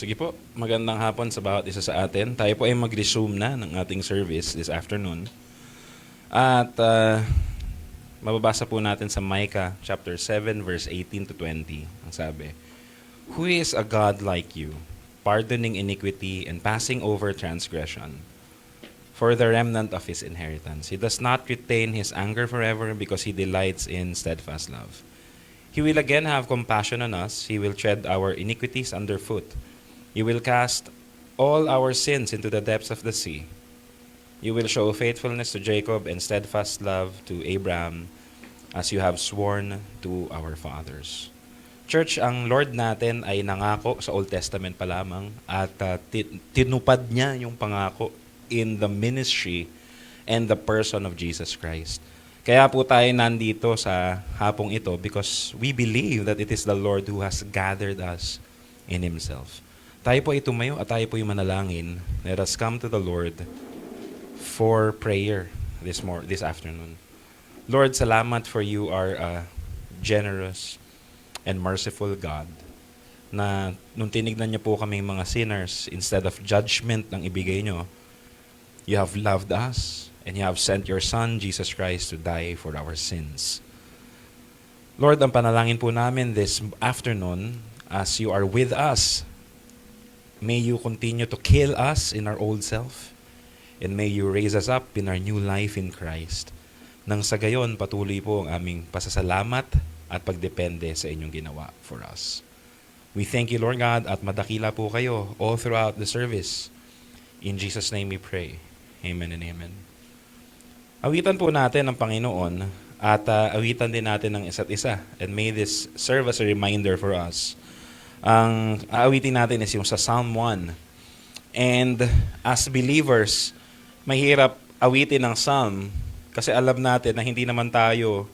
Sige po, magandang hapon sa bawat isa sa atin. Tayo po ay mag-resume na ng ating service this afternoon. At mababasa po natin sa Micah chapter 7 verse 18 to 20. Ang sabi, "Who is a God like you, pardoning iniquity and passing over transgression for the remnant of his inheritance? He does not retain his anger forever because he delights in steadfast love. He will again have compassion on us. He will tread our iniquities underfoot. You will cast all our sins into the depths of the sea. You will show faithfulness to Jacob and steadfast love to Abraham, as you have sworn to our fathers." Church, ang Lord natin ay nangako sa Old Testament pa lamang at tinupad niya yung pangako in the ministry and the person of Jesus Christ. Kaya po tayo nandito sa hapong ito because we believe that it is the Lord who has gathered us in Himself. Tayo po ay tumayo at tayo po ay manalangin. Let us come to the Lord for prayer this afternoon. Lord, salamat for you are a generous and merciful God na nung tinignan niyo po kaming mga sinners, instead of judgment ng ibigay niyo, you have loved us and you have sent your Son, Jesus Christ, to die for our sins. Lord, ang panalangin po namin this afternoon, as you are with us, may you continue to kill us in our old self, and may you raise us up in our new life in Christ. Nang sa gayon, patuloy po ang aming pasasalamat at pagdepende sa inyong ginawa for us. We thank you, Lord God, at madakila po kayo all throughout the service. In Jesus' name we pray. Amen and amen. Awitan po natin ang Panginoon at awitan din natin ng isa't isa. And may this serve as a reminder for us. Ang aawitin natin is yung sa Psalm 1. And as believers, mahirap awitin ng Psalm kasi alam natin na hindi naman tayo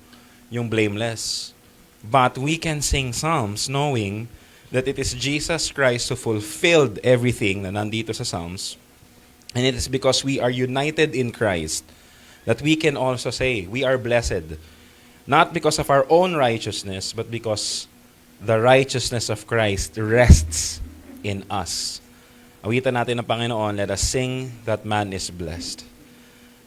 yung blameless. But we can sing Psalms knowing that it is Jesus Christ who fulfilled everything na nandito sa Psalms. And it is because we are united in Christ that we can also say we are blessed. Not because of our own righteousness, but because the righteousness of Christ rests in us. Awitan natin ang Panginoon. Let us sing, "That man is blessed."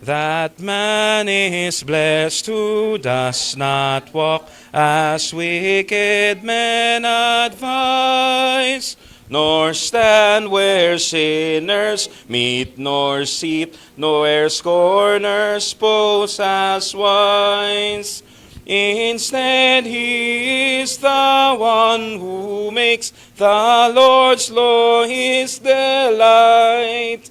That man is blessed who does not walk as wicked men advise, nor stand where sinners meet, nor seat where scorners pose as wise. Instead, he is the one who makes the Lord's law his delight.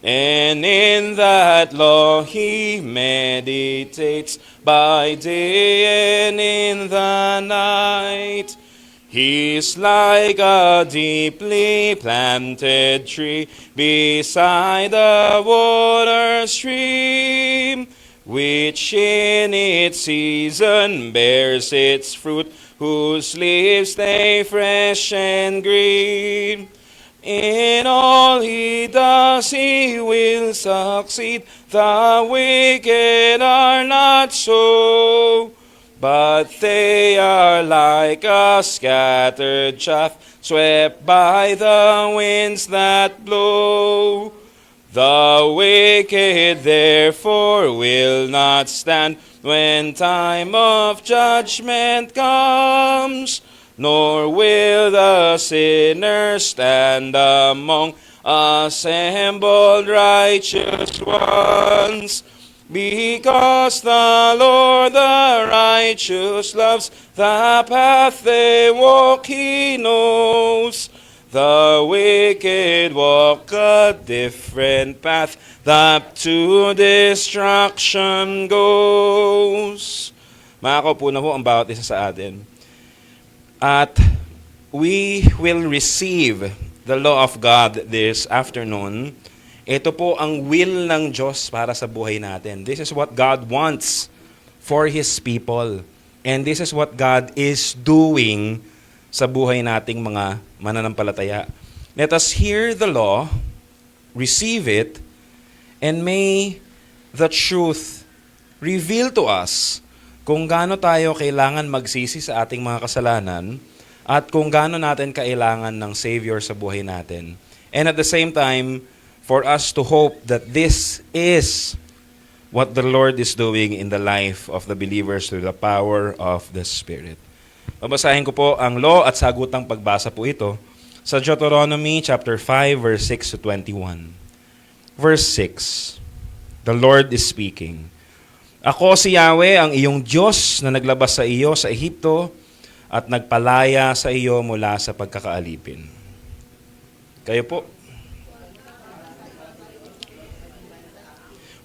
And in that law he meditates by day and in the night. He is like a deeply planted tree beside the water stream, which in its season bears its fruit, whose leaves stay fresh and green. In all he does, he will succeed. The wicked are not so, but they are like a scattered chaff, swept by the winds that blow. The wicked therefore will not stand when time of judgment comes, nor will the sinner stand among assembled righteous ones. Because the Lord the righteous loves, the path they walk he knows. The wicked walk a different path that to destruction goes. Makakaupo na po ang bawat isa sa atin. At we will receive the law of God this afternoon. Ito po ang will ng Diyos para sa buhay natin. This is what God wants for His people. And this is what God is doing sa buhay nating mga mananampalataya. Let us hear the law, receive it, and may the truth reveal to us kung gaano tayo kailangan magsisi sa ating mga kasalanan at kung gaano natin kailangan ng Savior sa buhay natin. And at the same time, for us to hope that this is what the Lord is doing in the life of the believers through the power of the Spirit. Babasahin ko po ang law at sagutang pagbasa po ito sa Deuteronomy chapter 5 verse 6 to 21. Verse 6. The Lord is speaking. Ako si Yahweh, ang iyong Diyos na naglabas sa iyo sa Ehipto at nagpalaya sa iyo mula sa pagkakaalipin. Kayo po.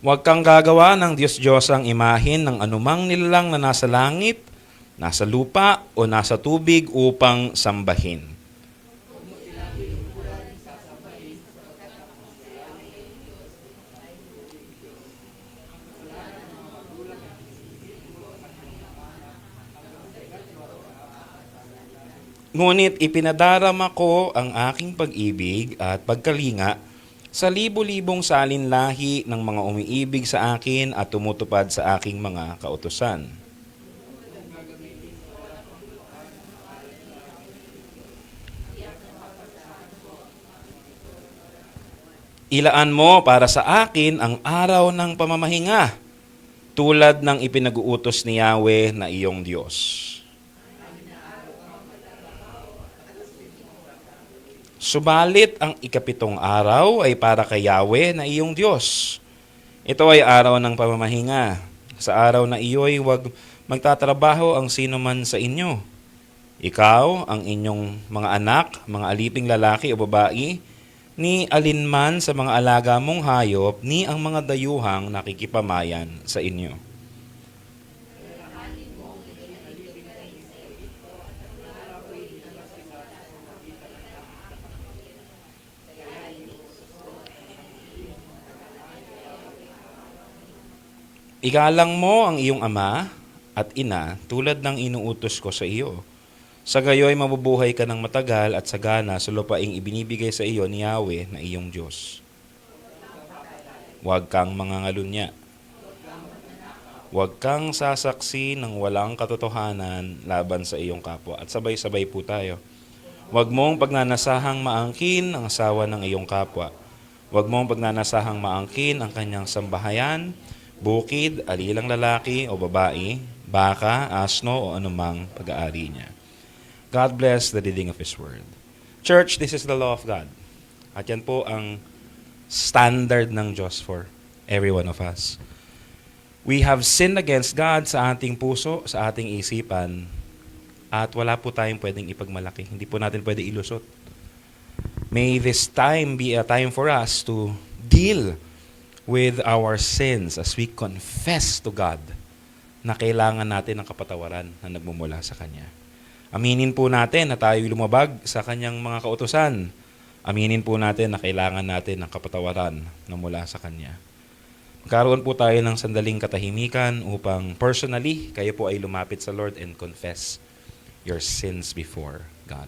Huwag kang gagawa ng Diyos-Diyos ang imahin ng anumang nilalang na nasa langit, nasa lupa, o nasa tubig upang sambahin. Ngunit ipinadarama ko ang aking pag-ibig at pagkalinga sa libo-libong salinlahi ng mga umiibig sa akin at tumutupad sa aking mga kautusan. Ilaan mo para sa akin ang araw ng pamamahinga, tulad ng ipinag-uutos ni Yahweh na iyong Diyos. Subalit ang ikapitong araw ay para kay Yahweh na iyong Diyos. Ito ay araw ng pamamahinga. Sa araw na iyo'y huwag magtatrabaho ang sino man sa inyo. Ikaw, ang inyong mga anak, mga aliping lalaki o babae, ni alinman sa mga alaga mong hayop, ni ang mga dayuhang nakikipamayan sa inyo. Igalang mo ang iyong ama at ina tulad ng inuutos ko sa iyo. Sa gayoy mabubuhay ka ng matagal at sagana sa lupaing ibinibigay sa iyo ni Yahweh na iyong Diyos. Huwag kang mangangalunya. Huwag kang sasaksi ng walang katotohanan laban sa iyong kapwa. At sabay-sabay po tayo. Huwag mong pagnanasahang maangkin ang asawa ng iyong kapwa. Huwag mong pagnanasahang maangkin ang kanyang sambahayan, bukid, alilang lalaki o babae, baka, asno o anumang pag-aari niya. God bless the reading of His Word. Church, this is the law of God. At yan po ang standard ng Diyos for every one of us. We have sinned against God sa ating puso, sa ating isipan, at wala po tayong pwedeng ipagmalaki. Hindi po natin pwede ilusot. May this time be a time for us to deal with our sins as we confess to God na kailangan natin ng kapatawaran na nagmumula sa Kanya. Aminin po natin na tayo lumabag sa Kanyang mga kautusan. Aminin po natin na kailangan natin ng kapatawaran na mula sa Kanya. Magkaroon po tayo ng sandaling katahimikan upang personally kayo po ay lumapit sa Lord and confess your sins before God.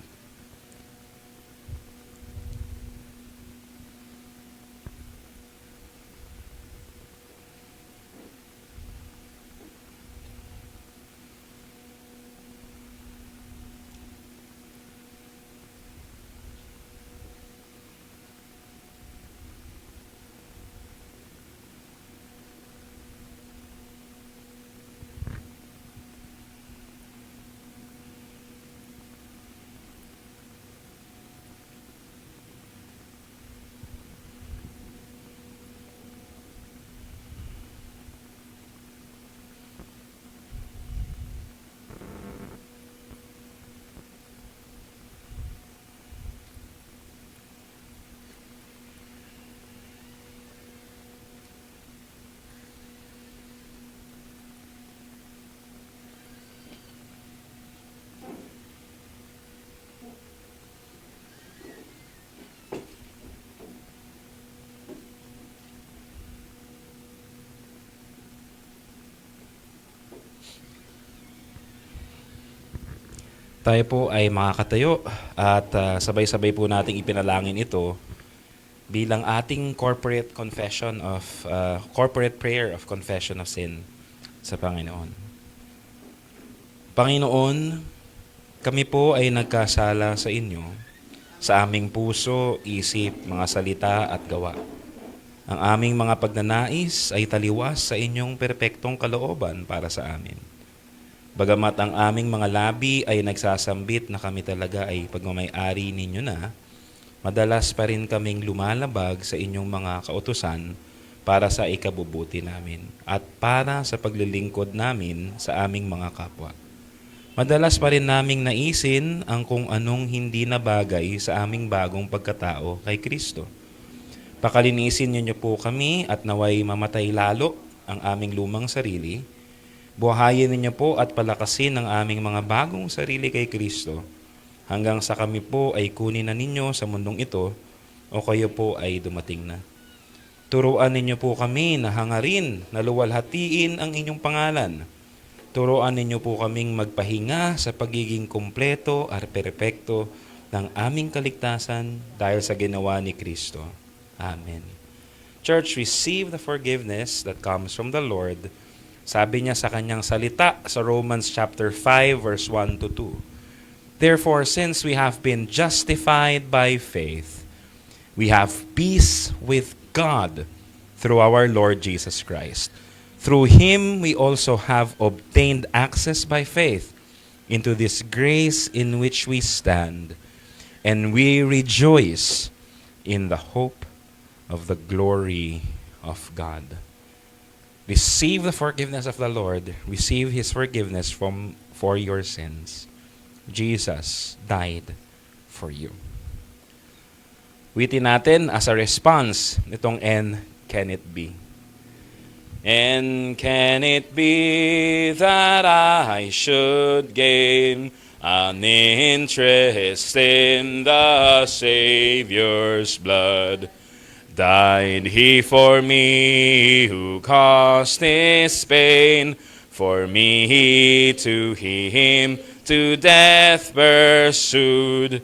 Tayo po ay makakatayo at sabay-sabay po nating ipinalangin ito bilang ating corporate confession of corporate prayer of confession of sin sa Panginoon. Panginoon, kami po ay nagkasala sa inyo, sa aming puso, isip, mga salita at gawa. Ang aming mga pagnanais ay taliwas sa inyong perpektong kalooban para sa amin. Bagamat ang aming mga labi ay nagsasambit na kami talaga ay pagmamay-ari ninyo na, madalas pa rin kaming lumalabag sa inyong mga kautusan para sa ikabubuti namin at para sa paglilingkod namin sa aming mga kapwa. Madalas pa rin naming naisin ang kung anong hindi na bagay sa aming bagong pagkatao kay Kristo. Pakalinisin niyo po kami at naway mamatay lalo ang aming lumang sarili. Buhayin ninyo po at palakasin ang aming mga bagong sarili kay Kristo hanggang sa kami po ay kunin na ninyo sa mundong ito o kayo po ay dumating na. Turuan ninyo po kami na hangarin na luwalhatiin ang inyong pangalan. Turuan ninyo po kaming magpahinga sa pagiging kumpleto at perpekto ng aming kaligtasan dahil sa ginawa ni Kristo. Amen. Church, receive the forgiveness that comes from the Lord. Sabi niya sa kanyang salita sa Romans chapter 5 verse 1 to 2. Therefore, since we have been justified by faith, we have peace with God through our Lord Jesus Christ. Through Him, we also have obtained access by faith into this grace in which we stand, and we rejoice in the hope of the glory of God. Receive the forgiveness of the Lord. Receive His forgiveness for your sins. Jesus died for you. Witin natin as a response nitong "And can it be?" And can it be that I should gain an interest in the Savior's blood? Died He for me who caused this pain, for me to Him to death pursued.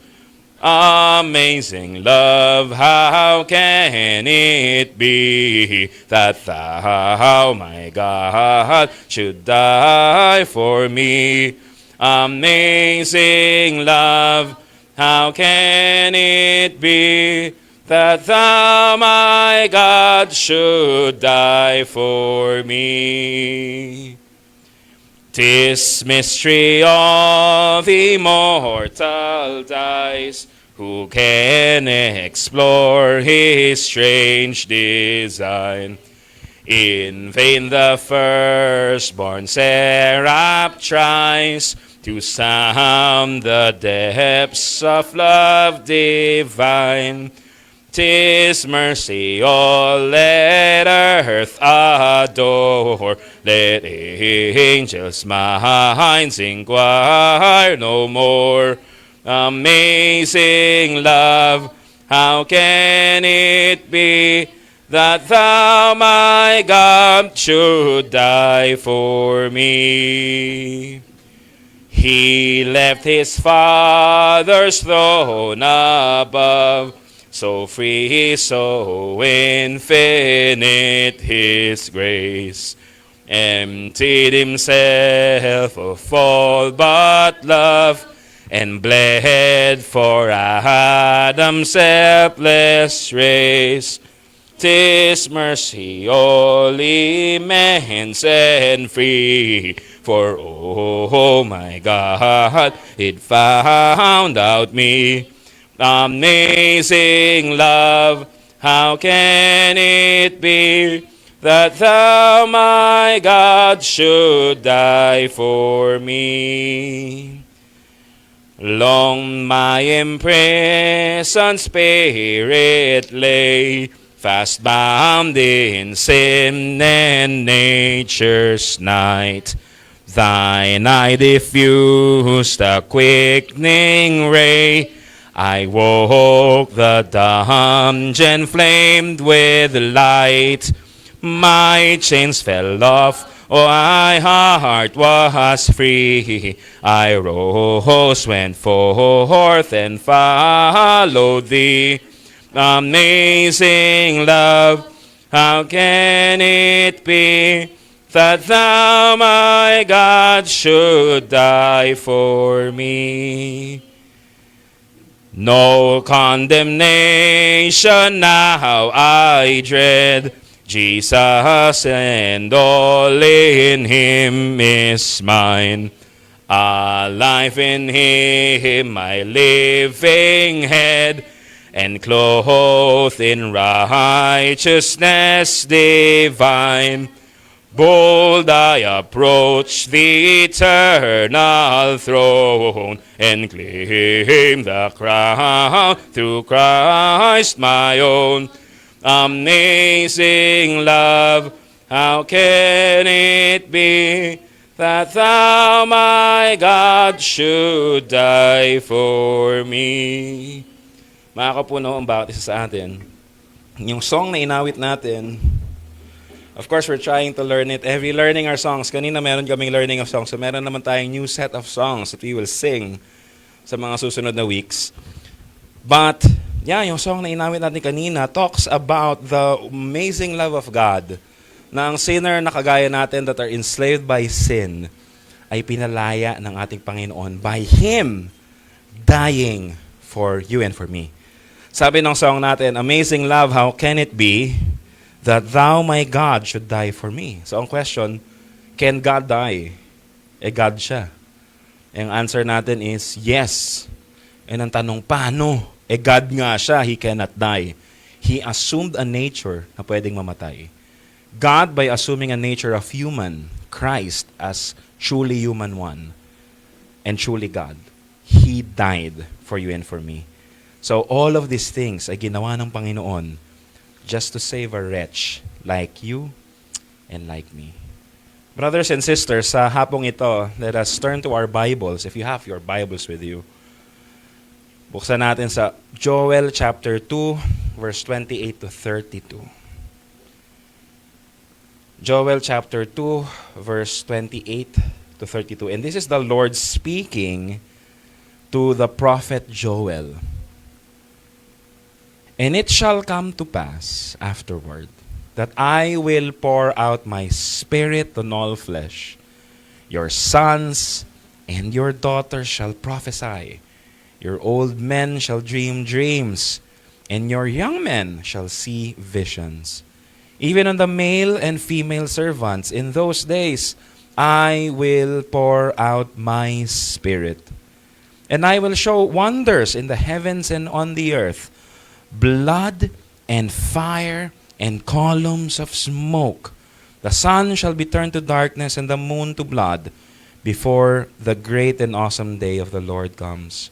Amazing love, how can it be that Thou, my God, should die for me? Amazing love, how can it be that Thou, my God, should die for me? 'Tis mystery of immortal dies, who can explore His strange design? In vain the firstborn seraph tries to sound the depths of love divine. 'Tis mercy all let earth adore, let angels' minds inquire no more. Amazing love, how can it be that Thou, my God, should die for me? He left His Father's throne above, so free, so infinite His grace. Emptied Himself of all but love, and bled for Adam's helpless race. 'Tis mercy all immense and free, for oh my God, it found out me. Amazing love, how can it be that Thou, my God, should die for me? Long my imprisoned spirit lay, fast bound in sin and nature's night. Thine eye diffused a quickening ray, I woke, the dungeon flamed with light. My chains fell off, oh, my heart was free. I rose, went forth, and followed Thee. Amazing love, how can it be that thou, my God, should die for me. No condemnation now I dread, Jesus and all in him is mine. A life in him, my living head, and clothed in righteousness divine. Bold I approach the eternal throne and claim the crown through Christ my own. Amazing love, how can it be that thou, my God, should die for me? Mga kapuno, ang bawat isa sa atin, yung song na inawit natin, of course, we're trying to learn it. Every learning our songs, kanina meron kaming learning of songs, so meron naman tayong new set of songs that we will sing sa mga susunod na weeks. But, yeah, yung song na inawit natin kanina talks about the amazing love of God, na ang sinner na kagaya natin that are enslaved by sin ay pinalaya ng ating Panginoon by Him dying for you and for me. Sabi ng song natin, amazing love, how can it be that thou, my God, should die for me? So ang question, can God die? God siya. Ang answer natin is yes. And ang tanong, paano? God nga siya, He cannot die. He assumed a nature na pwedeng mamatay. God, by assuming a nature of human, Christ as truly human one, and truly God, He died for you and for me. So all of these things ay ginawa ng Panginoon just to save a wretch like you and like me. Brothers and sisters, sa hapong ito, let us turn to our Bibles. If you have your Bibles with you, buksan natin sa Joel chapter 2, verse 28 to 32. Joel chapter 2, verse 28 to 32. And this is the Lord speaking to the prophet Joel. And it shall come to pass afterward that I will pour out my spirit on all flesh. Your sons and your daughters shall prophesy. Your old men shall dream dreams, and your young men shall see visions. Even on the male and female servants in those days, I will pour out my spirit. And I will show wonders in the heavens and on the earth, blood and fire and columns of smoke. The sun shall be turned to darkness and the moon to blood before the great and awesome day of the Lord comes.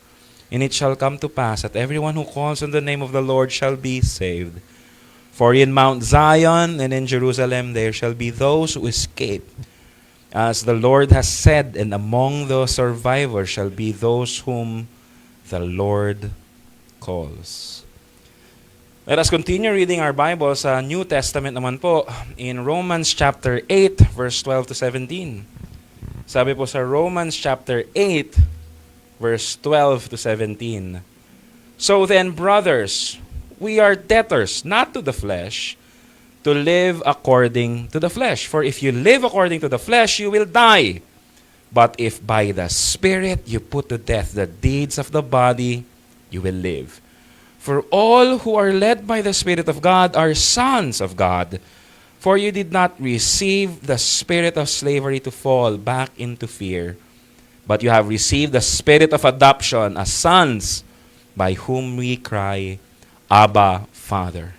And it shall come to pass that everyone who calls on the name of the Lord shall be saved. For in Mount Zion and in Jerusalem there shall be those who escape, as the Lord has said, and among the survivors shall be those whom the Lord calls. Let us continue reading our Bible sa New Testament naman po in Romans chapter 8, verse 12 to 17. Sabi po sa Romans chapter 8, verse 12 to 17. So then, brothers, we are debtors, not to the flesh, to live according to the flesh. For if you live according to the flesh, you will die. But if by the Spirit you put to death the deeds of the body, you will live. For all who are led by the Spirit of God are sons of God. For you did not receive the spirit of slavery to fall back into fear, but you have received the spirit of adoption as sons, by whom we cry, Abba, Father.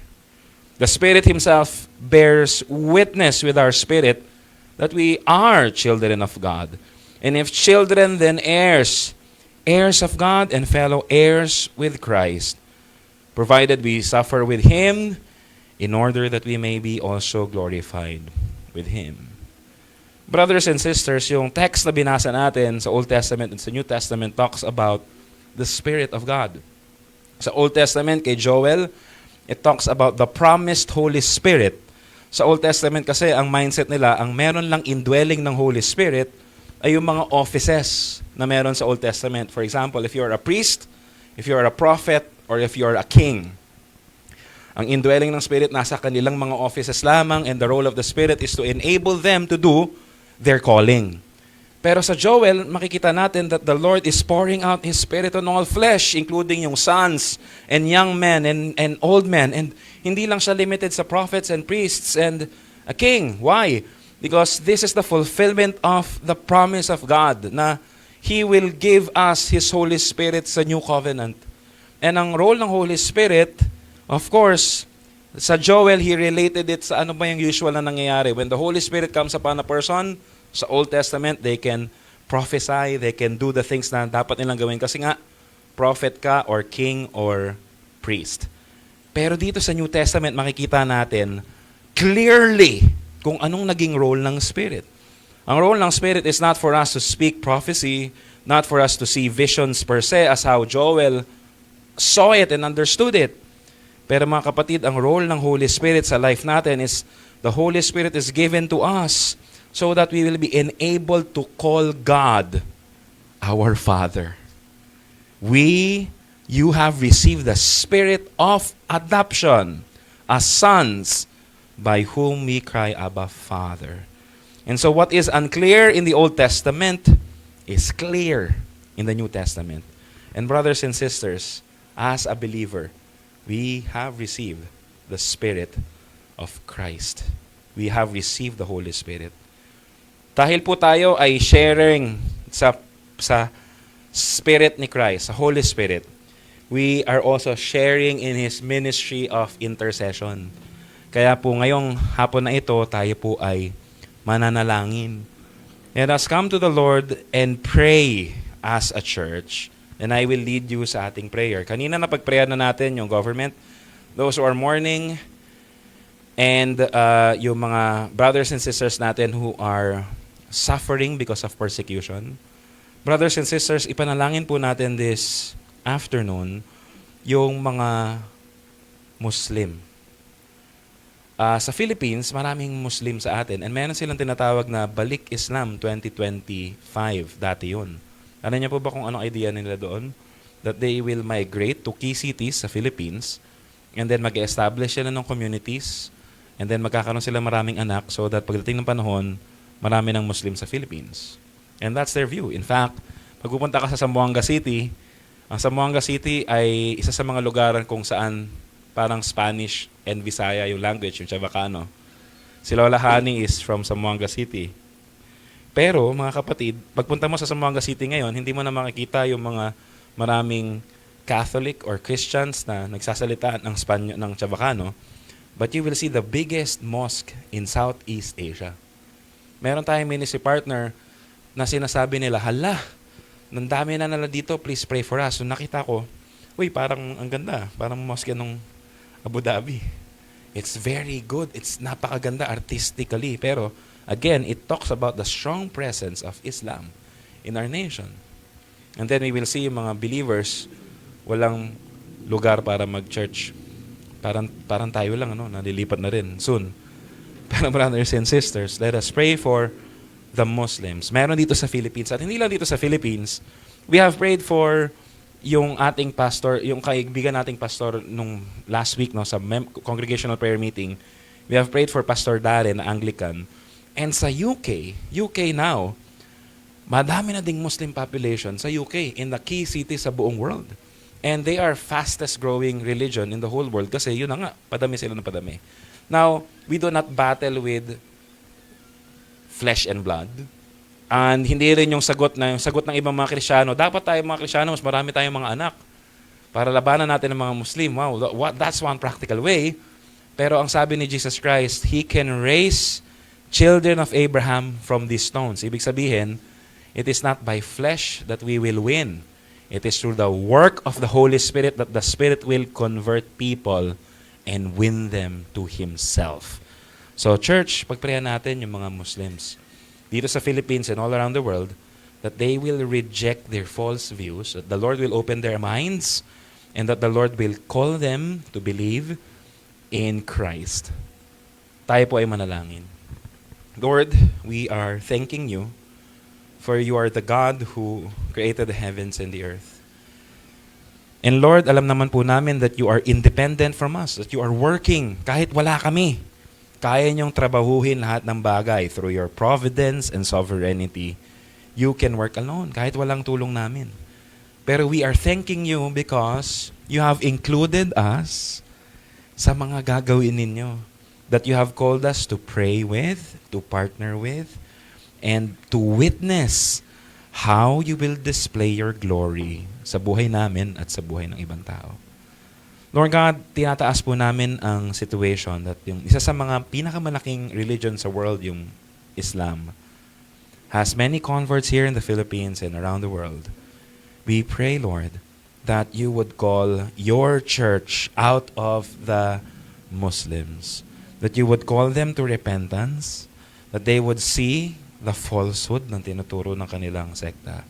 The Spirit Himself bears witness with our spirit that we are children of God. And if children, then heirs, heirs of God and fellow heirs with Christ, provided we suffer with Him, in order that we may be also glorified with Him. Brothers and sisters, yung text na binasa natin sa Old Testament and sa New Testament talks about the Spirit of God. Sa Old Testament, kay Joel, it talks about the promised Holy Spirit. Sa Old Testament kasi, ang mindset nila, ang meron lang indwelling ng Holy Spirit ay yung mga offices na meron sa Old Testament. For example, if you're a priest, if you're a prophet, or if you're a king. Ang indwelling ng Spirit nasa kanilang mga offices lamang, and the role of the Spirit is to enable them to do their calling. Pero sa Joel, makikita natin that the Lord is pouring out His Spirit on all flesh, including yung sons and young men and old men. And hindi lang siya limited sa prophets and priests and a king. Why? Because this is the fulfillment of the promise of God na He will give us His Holy Spirit sa New Covenant. And ang role ng Holy Spirit, of course, sa Joel, he related it sa ano ba yung usual na nangyayari. When the Holy Spirit comes upon a person, sa Old Testament, they can prophesy, they can do the things na dapat nilang gawin. Kasi nga, prophet ka or king or priest. Pero dito sa New Testament, makikita natin clearly kung anong naging role ng Spirit. Ang role ng Spirit is not for us to speak prophecy, not for us to see visions per se as how Joel saw it and understood it. Pero mga kapatid, ang role ng Holy Spirit sa life natin is the Holy Spirit is given to us so that we will be enabled to call God our Father. You have received the Spirit of adoption as sons by whom we cry, Abba, Father. And so what is unclear in the Old Testament is clear in the New Testament. And brothers and sisters, as a believer, we have received the Spirit of Christ. We have received the Holy Spirit. Dahil po tayo ay sharing sa Spirit ni Christ, sa Holy Spirit, we are also sharing in His ministry of intercession. Kaya po ngayong hapon na ito, tayo po ay mananalangin. Let us come to the Lord and pray as a church. And I will lead you sa ating prayer. Kanina napag-prayer na natin yung government, those who are mourning, and yung mga brothers and sisters natin who are suffering because of persecution. Brothers and sisters, ipanalangin po natin this afternoon yung mga Muslim. Sa Philippines, maraming Muslim sa atin, and meron silang tinatawag na Balik Islam 2025. Dati yun. Ano niya po ba kung anong idea nila doon? That they will migrate to key cities sa Philippines, and then mag-establish sila ng communities, and then magkakaroon sila maraming anak so that pagdating ng panahon, marami ng Muslim sa Philippines. And that's their view. In fact, pag pupunta ka sa Zamboanga City, ang Zamboanga City ay isa sa mga lugaran kung saan parang Spanish and Visaya yung language, yung Chavacano. Si Lola Honey is from Zamboanga City. Pero, mga kapatid, pagpunta mo sa Zamboanga City ngayon, hindi mo na makikita yung mga maraming Catholic or Christians na nagsasalita ng Spanyo, ng Chavacano, but you will see the biggest mosque in Southeast Asia. Meron tayong ministry partner na sinasabi nila, hala, nang dami na nila dito, please pray for us. So nakita ko, uy, parang ang ganda, parang mosque nung Abu Dhabi. It's very good. It's napakaganda artistically. Pero, again, it talks about the strong presence of Islam in our nation. And then we will see yung mga believers, walang lugar para mag-church. Parang tayo lang, nalilipat na rin soon. Pero brothers and sisters, let us pray for the Muslims. Meron dito sa Philippines. At hindi lang dito sa Philippines, we have prayed for yung ating pastor, yung kaibigan nating pastor nung last week sa congregational prayer meeting. We have prayed for Pastor Darren na Anglican. And sa UK now, madami na ding Muslim population sa UK in the key cities sa buong world. And they are fastest growing religion in the whole world kasi yun na nga, padami sila ng padami. Now, we do not battle with flesh and blood. And hindi rin yung sagot ng ibang mga Kristiyano. Dapat tayo mga Kristiyano, mas marami tayong mga anak para labanan natin ng mga Muslim. Wow, that's one practical way. Pero ang sabi ni Jesus Christ, He can raise children of Abraham from these stones. Ibig sabihin, it is not by flesh that we will win. It is through the work of the Holy Spirit that the Spirit will convert people and win them to Himself. So church, pagprayan natin yung mga Muslims dito sa Philippines and all around the world that they will reject their false views, that the Lord will open their minds, and that the Lord will call them to believe in Christ. Tayo po ay manalangin. Lord, we are thanking You for You are the God who created the heavens and the earth. And Lord, alam naman po namin that you are independent from us, that you are working kahit wala kami. Kaya niyong trabahuhin lahat ng bagay through your providence and sovereignty. You can work alone kahit walang tulong namin. Pero we are thanking you because you have included us sa mga gagawin ninyo. That you have called us to pray with, to partner with, and to witness how you will display your glory sa buhay namin at sa buhay ng ibang tao. Lord God, tinataas po namin ang situation that yung isa sa mga pinakamalaking religion sa world, yung Islam, has many converts here in the Philippines and around the world. We pray, Lord, that you would call your church out of the Muslims, that you would call them to repentance, that they would see the falsehood ng tinuturo ng kanilang sekta,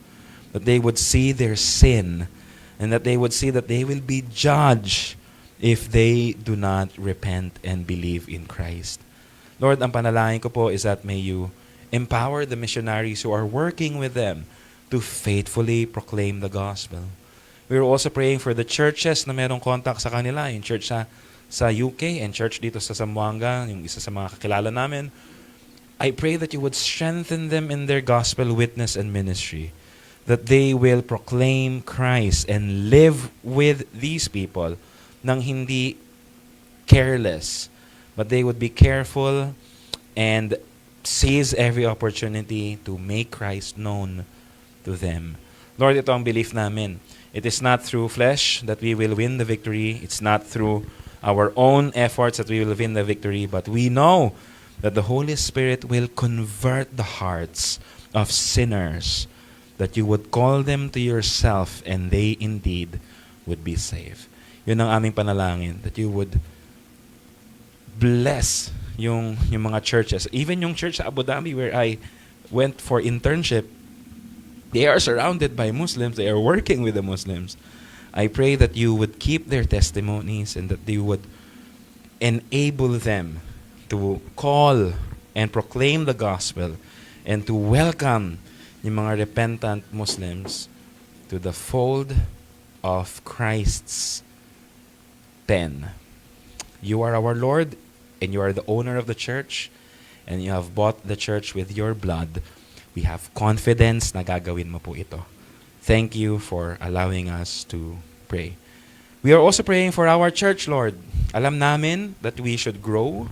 that they would see their sin, and that they would see that they will be judged if they do not repent and believe in Christ. Lord, ang panalangin ko po is that may you empower the missionaries who are working with them to faithfully proclaim the gospel. We're also praying for the churches na merong contact sa kanila, yung church sa UK and church dito sa Zamboanga, yung isa sa mga kakilala namin. I pray that you would strengthen them in their gospel witness and ministry, that they will proclaim Christ and live with these people nang hindi careless, but they would be careful and seize every opportunity to make Christ known to them. Lord, ito ang belief namin. It is not through flesh that we will win the victory. It's not through our own efforts that we will win the victory, but we know that the Holy Spirit will convert the hearts of sinners, that you would call them to yourself and they indeed would be saved. Yun ang aming panalangin, that you would bless yung mga churches. Even yung church sa Abu Dhabi where I went for internship, they are surrounded by Muslims. They are working with the Muslims. I pray that you would keep their testimonies and that you would enable them to call and proclaim the gospel and to welcome yung mga repentant Muslims to the fold of Christ's pen. You are our Lord and you are the owner of the church and you have bought the church with your blood. We have confidence na gagawin mo po ito. Thank you for allowing us to pray. We are also praying for our church, Lord. Alam namin that we should grow.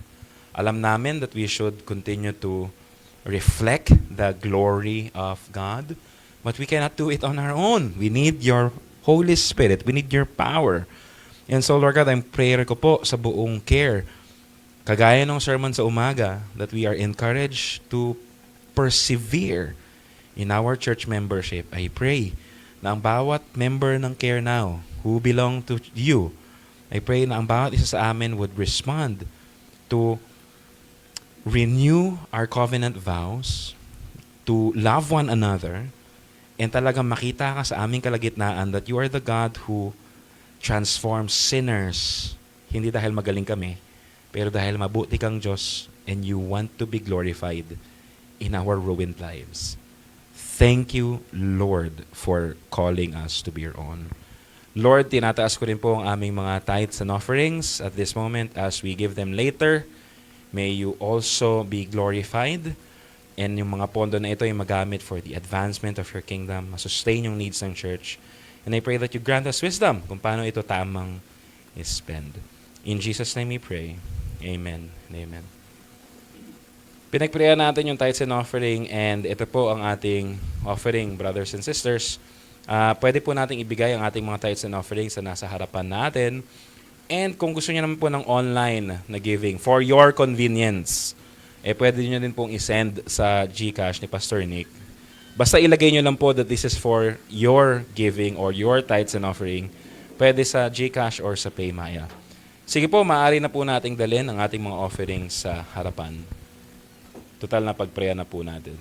Alam namin that we should continue to reflect the glory of God. But we cannot do it on our own. We need your Holy Spirit. We need your power. And so, Lord God, ang prayer ko po sa buong care, kagaya ng sermon sa umaga, that we are encouraged to persevere in our church membership. I pray na ang bawat member ng Care Now who belong to you, I pray na ang bawat isa sa amin would respond to renew our covenant vows, to love one another, and talagang makita ka sa aming kalagitnaan that you are the God who transforms sinners, hindi dahil magaling kami, pero dahil mabuti kang Diyos and you want to be glorified in our ruined lives. Thank you, Lord, for calling us to be your own. Lord, tinataas ko rin po ang aming mga tithes and offerings at this moment as we give them later. May you also be glorified and yung mga pondo na ito ay magamit for the advancement of your kingdom, masustain yung needs ng church. And I pray that you grant us wisdom kung paano ito tamang spend. In Jesus' name we pray. Amen and amen. Pinagprayan natin yung tithes and offering and ito po ang ating offering, brothers and sisters. Pwede po nating ibigay ang ating mga tithes and offerings na nasa harapan natin. And kung gusto niyo naman po ng online na giving for your convenience, pwede niyo din pong isend sa GCash ni Pastor Nick. Basta ilagay niyo lang po that this is for your giving or your tithes and offering. Pwede sa GCash or sa Paymaya. Sige po, maaari na po nating dalhin ang ating mga offerings sa harapan. Total na pagprayer na po natin.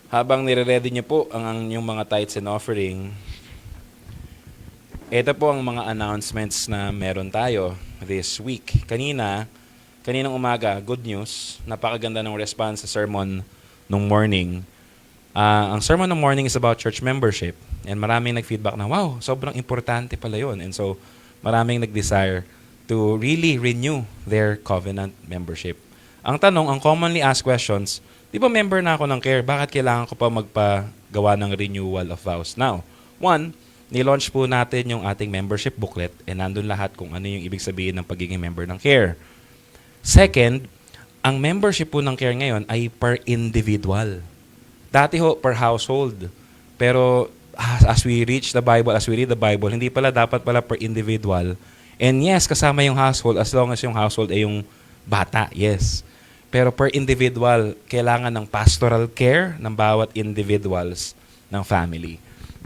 Habang nire-ready niyo po ang yung mga tithes and offering, ito po ang mga announcements na meron tayo this week. Kaninang umaga, good news, napakaganda ng response sa sermon nung morning. Ang sermon ng morning is about church membership. And maraming nag-feedback na, wow, sobrang importante pala yun. And so, maraming nag-desire to really renew their covenant membership. Ang tanong, ang commonly asked questions, di ba member na ako ng CARE? Bakit kailangan ko pa magpagawa ng renewal of vows? Now, one, nilaunch po natin yung ating membership booklet and nandun lahat kung ano yung ibig sabihin ng pagiging member ng CARE. Second, ang membership po ng CARE ngayon ay per individual. Dati ho, per household. Pero as we read the Bible, hindi pala dapat pala per individual. And yes, kasama yung household as long as yung household ay yung bata, yes. Pero per individual, kailangan ng pastoral care ng bawat individuals ng family.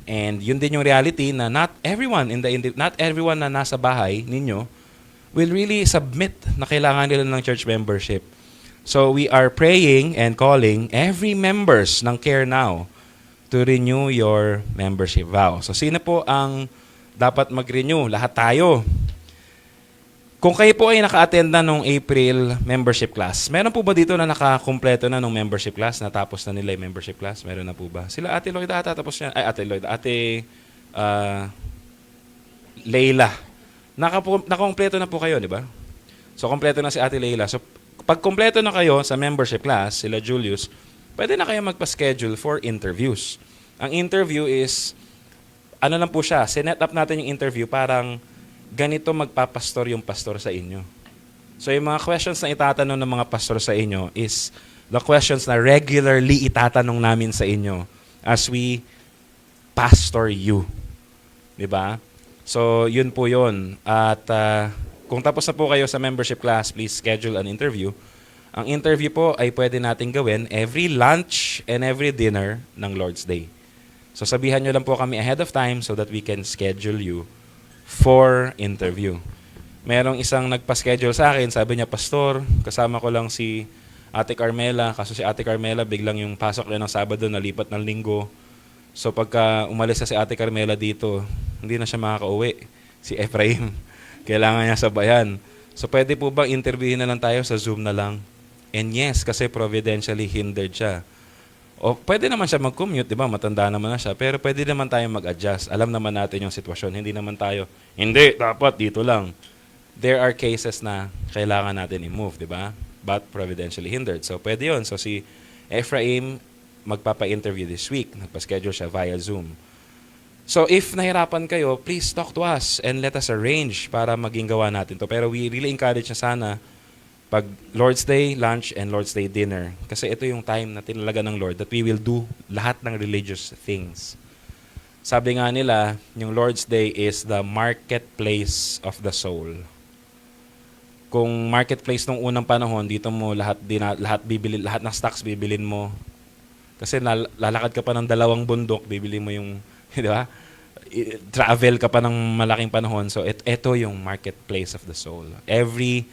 And yun din yung reality na not everyone na nasa bahay ninyo will really submit na kailangan nila ng church membership. So we are praying and calling every members ng CARE now to renew your membership vow. So sino po ang dapat mag-renew? Lahat tayo. Kung kayo po ay naka-attend na nung April membership class, meron po ba dito na nakakumpleto na nung membership class? Natapos na nila yung membership class? Meron na po ba? Sila Ate Lloyd ata tapos niya. Ay, Ate Lloyd. Ate Leila. Nakakumpleto na po kayo, di ba? So, kumpleto na si Ate Leila. So, pag kumpleto na kayo sa membership class, sila Julius, pwede na kayo magpa-schedule for interviews. Ang interview is, ano lang po siya, sinet up natin yung interview parang ganito magpapastor yung pastor sa inyo. So yung mga questions na itatanong ng mga pastor sa inyo is the questions na regularly itatanong namin sa inyo as we pastor you. Diba? So yun po yun. At kung tapos na po kayo sa membership class, please schedule an interview. Ang interview po ay pwede natin gawin every lunch and every dinner ng Lord's Day. So sabihan nyo lang po kami ahead of time so that we can schedule you for interview. Merong isang nagpa-schedule sa akin, sabi niya, Pastor, kasama ko lang si Ate Carmela, kaso si Ate Carmela biglang yung pasok niya ng Sabado, nalipat ng Linggo. So pagka umalis na si Ate Carmela dito, hindi na siya makakauwi. Si Ephraim, kailangan niya sabayan. So pwede po bang interviewin na lang tayo sa Zoom na lang? And yes, kasi providentially hindered siya. O pwede naman siya mag-commute, di ba? Matanda naman na siya. Pero pwede naman tayo mag-adjust. Alam naman natin yung sitwasyon. Hindi naman tayo, hindi, dapat dito lang. There are cases na kailangan natin i-move, di ba? But providentially hindered. So pwede yun. So si Ephraim magpapa-interview this week. Nagpa-schedule siya via Zoom. So if nahirapan kayo, please talk to us and let us arrange para maging gawa natin to. Pero we really encourage na sana pag Lord's Day lunch and Lord's Day dinner. Kasi ito yung time na tinalaga ng Lord that we will do lahat ng religious things. Sabi nga nila, yung Lord's Day is the marketplace of the soul. Kung marketplace nung unang panahon, dito mo lahat ng stocks bibilin mo. Kasi lalakad ka pa ng 2 bundok, bibili mo yung, di ba? Travel ka pa ng malaking panahon. So ito yung marketplace of the soul. Every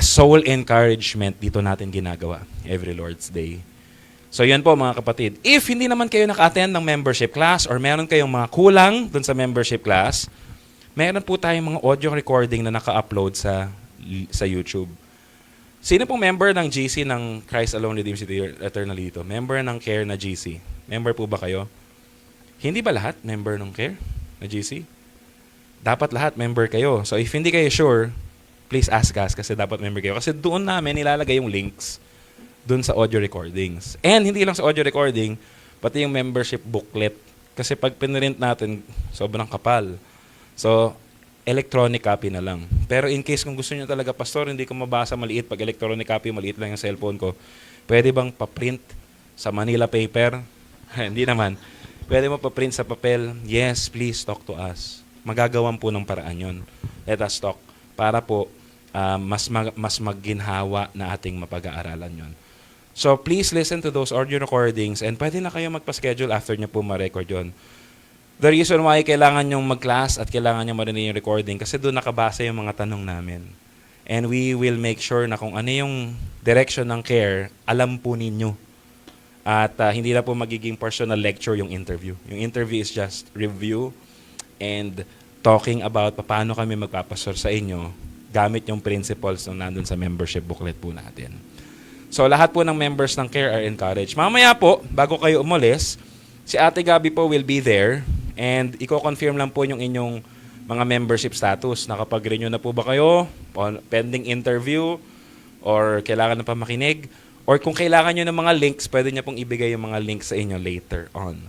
soul encouragement dito natin ginagawa every Lord's Day. So yan po mga kapatid. If hindi naman kayo naka-attend ng membership class or meron kayong mga kulang dun sa membership class, meron po tayong mga audio recording na naka-upload sa YouTube. Sino pong member ng GC ng Christ Alone Redeemed City Eternally dito? Member ng CARE na GC? Member po ba kayo? Hindi ba lahat member ng CARE na GC? Dapat lahat member kayo. So if hindi kayo sure, please ask us kasi dapat member kayo. Kasi doon namin nilalagay yung links doon sa audio recordings. And hindi lang sa audio recording, pati yung membership booklet. Kasi pag pinrint natin, sobrang kapal. So, electronic copy na lang. Pero in case kung gusto niyo talaga, Pastor, hindi ko mabasa maliit. Pag electronic copy, maliit lang yung cellphone ko. Pwede bang pa-print sa Manila paper? Hindi naman. Pwede mo pa-print sa papel? Yes, please talk to us. Magagawan po ng paraan yun. Let us talk. Para po, mas magginhawa na ating mapag-aaralan yon. So please listen to those audio recordings and pwede na kayo magpa-schedule after nyo po ma-record yon. The reason why kailangan nyong mag-class at kailangan nyo marinig yung recording kasi doon nakabasa yung mga tanong namin. And we will make sure na kung ano yung direction ng CARE, alam po ninyo. At hindi na po magiging personal lecture yung interview. Yung interview is just review and talking about paano kami magpapastor sa inyo gamit yung principles na nandun sa membership booklet po natin. So lahat po ng members ng CARE are encouraged. Mamaya po, bago kayo umalis, si Ate Gabi po will be there and i-confirm lang po yung inyong mga membership status. Nakapag-renew na po ba kayo? Pending interview? Or kailangan na pa makinig? Or kung kailangan nyo ng mga links, pwede niya pong ibigay yung mga links sa inyo later on.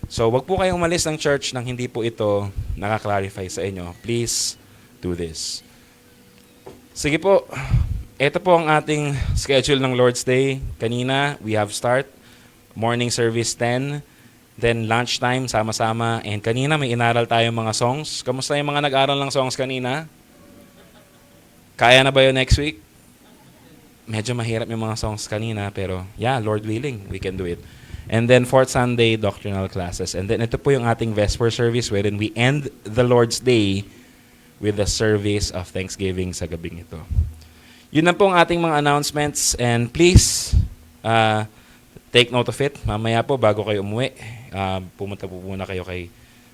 So wag po kayong umalis ng church nang hindi po ito nakaklarify sa inyo. Please do this. Sige po. Ito po ang ating schedule ng Lord's Day. Kanina, we have start. Morning service 10. Then lunchtime, sama-sama. And kanina, may inaral tayong mga songs. Kamusta yung mga nag-aral ng songs kanina? Kaya na ba yun next week? Medyo mahirap yung mga songs kanina. Pero yeah, Lord willing, we can do it. And then fourth Sunday, doctrinal classes. And then ito po yung ating Vesper service wherein we end the Lord's Day with the service of Thanksgiving sa gabing ito. Yun na po ang ating mga announcements and please take note of it. Mamaya po bago kayo umuwi, pumunta po muna kayo kay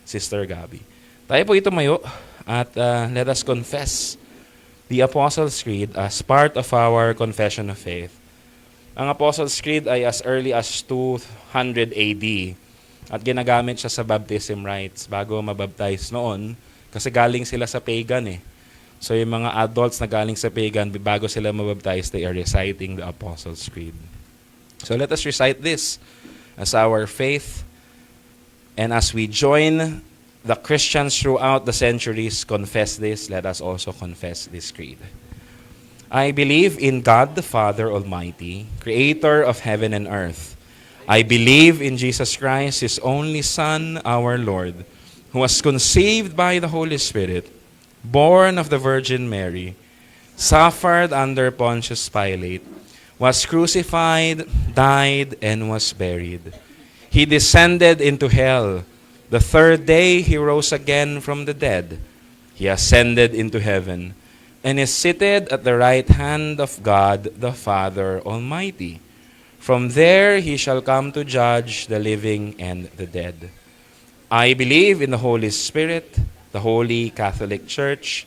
Sister Gabi. Tayo po tumayo at let us confess the Apostles' Creed as part of our confession of faith. Ang Apostles' Creed ay as early as 200 AD at ginagamit siya sa baptism rites bago mabaptize noon kasi galing sila sa pagan eh. So yung mga adults na galing sa pagan, bago sila mabaptize, they are reciting the Apostles' Creed. So let us recite this as our faith. And as we join the Christians throughout the centuries confess this, let us also confess this creed. I believe in God the Father Almighty, creator of heaven and earth. I believe in Jesus Christ, His only Son, our Lord, who was conceived by the Holy Spirit, born of the Virgin Mary, suffered under Pontius Pilate, was crucified, died, and was buried. He descended into hell. The third day he rose again from the dead. He ascended into heaven and is seated at the right hand of God the Father Almighty. From there he shall come to judge the living and the dead. I believe in the Holy Spirit, the Holy Catholic Church,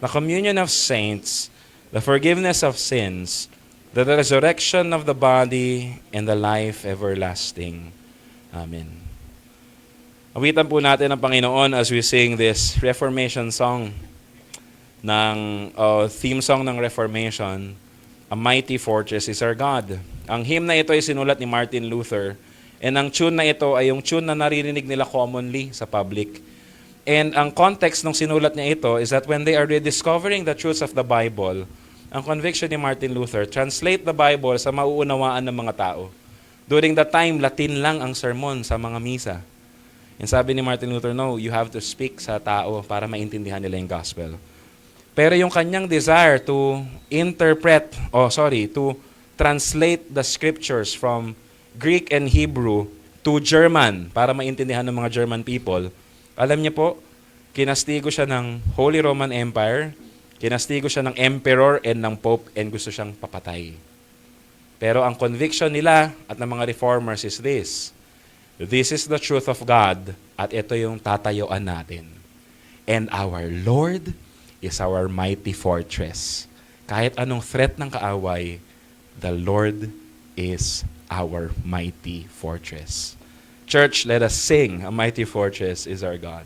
the communion of saints, the forgiveness of sins, the resurrection of the body, and the life everlasting. Amen. Awitan po natin ang Panginoon as we sing this Reformation song, theme song ng Reformation, A Mighty Fortress is Our God. Ang hymn na ito ay sinulat ni Martin Luther, and ang tune na ito ay yung tune na naririnig nila commonly sa public. And ang context ng sinulat niya ito is that when they are rediscovering the truths of the Bible, ang conviction ni Martin Luther, translate the Bible sa mauunawaan ng mga tao. During that time, Latin lang ang sermon sa mga misa. And sabi ni Martin Luther, no, you have to speak sa tao para maintindihan nila yung gospel. Pero yung kanyang desire to translate the scriptures from Greek and Hebrew to German para maintindihan ng mga German people, alam niyo po, kinastigo siya ng Holy Roman Empire, kinastigo siya ng Emperor and ng Pope, and gusto siyang papatay. Pero ang conviction nila at ng mga reformers is this: this is the truth of God at ito yung tatayuan natin. And our Lord is our mighty fortress. Kahit anong threat ng kaaway, the Lord is our mighty fortress. Church, let us sing, A Mighty Fortress is Our God.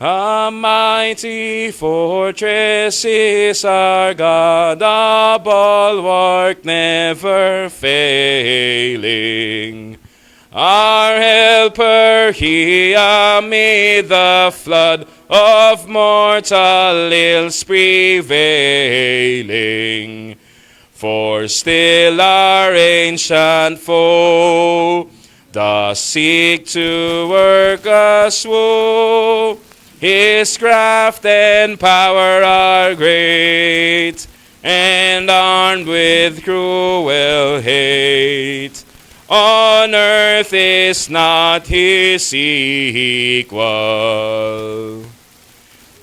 A mighty fortress is our God, a bulwark never failing. Our helper, He amid the flood of mortal ills prevailing. For still our ancient foe does seek to work us woe. His craft and power are great, and armed with cruel hate. On earth is not his equal.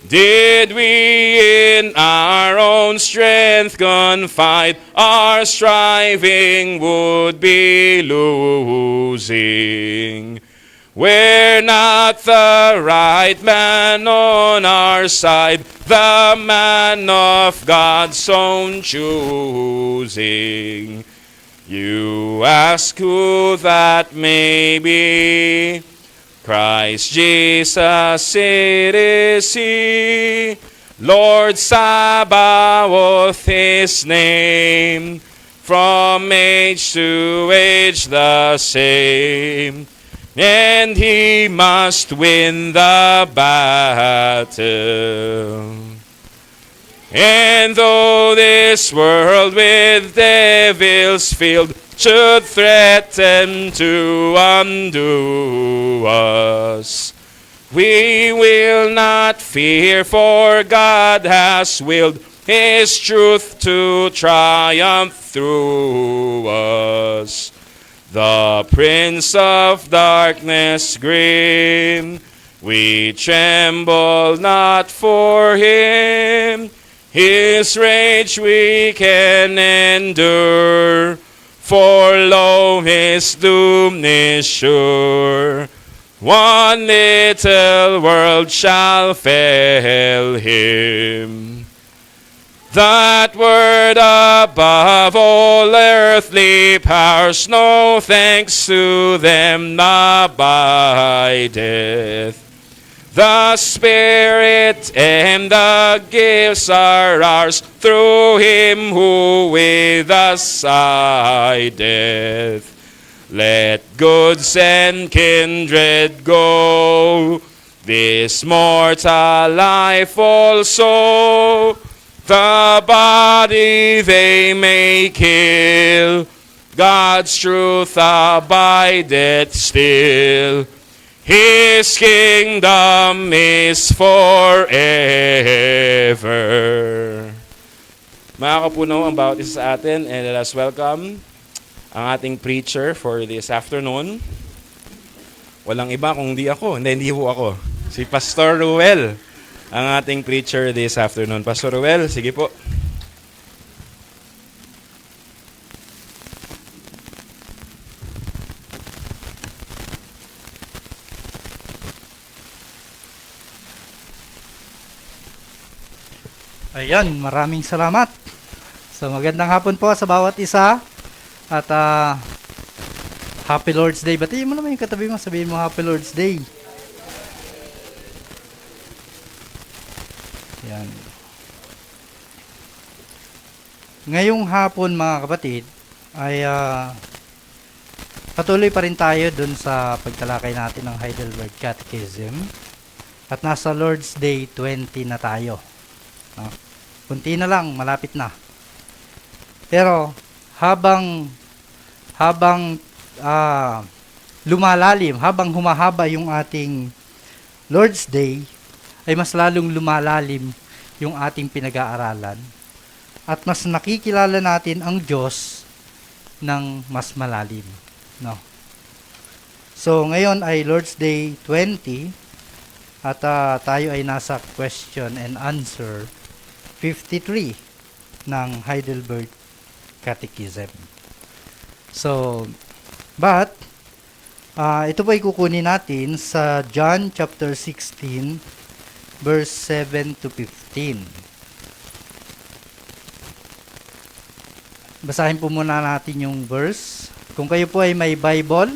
Did we in our own strength confide, our striving would be losing. We're not the right man on our side, the man of God's own choosing. You ask who that may be. Christ Jesus it is He, Lord Sabaoth His name, from age to age the same. And He must win the battle. And though this world with devils filled should threaten to undo us, we will not fear, for God has willed His truth to triumph through us. The Prince of Darkness grim, we tremble not for him. His rage we can endure, for lo, his doom is sure. One little world shall fail him. That word above all earthly powers, no thanks to them abideth. The Spirit and the gifts are ours through Him who with us abideth. Let goods and kindred go, this mortal life also. The body they may kill, God's truth abideth still. His kingdom is forever. Mga kapuno, ang bawat isa sa atin, and let us welcome ang ating preacher for this afternoon. Walang iba kung hindi ako. Hindi ho ako. Si Pastor Ruel, ang ating preacher this afternoon. Pastor Ruel, sige po. Ayan, maraming salamat. So magandang hapon po sa bawat isa. At Happy Lord's Day. Batiin mo naman yung katabi mo, sabihin mo Happy Lord's Day. Ayan. Ngayong hapon mga kapatid ay patuloy pa rin tayo dun sa pagtalakay natin ng Heidelberg Catechism. At nasa Lord's Day 20 na tayo. Kunti na lang, malapit na. Pero habang lumalalim, habang humahaba yung ating Lord's Day, ay mas lalong lumalalim yung ating pinag-aaralan. At mas nakikilala natin ang Diyos ng mas malalim. No? So ngayon ay Lord's Day 20 at tayo ay nasa question and answer 53 ng Heidelberg Catechism. So, but ito po ay kukunin natin sa John chapter 16 verse 7 to 15. Basahin po muna natin yung verse. Kung kayo po ay may Bible,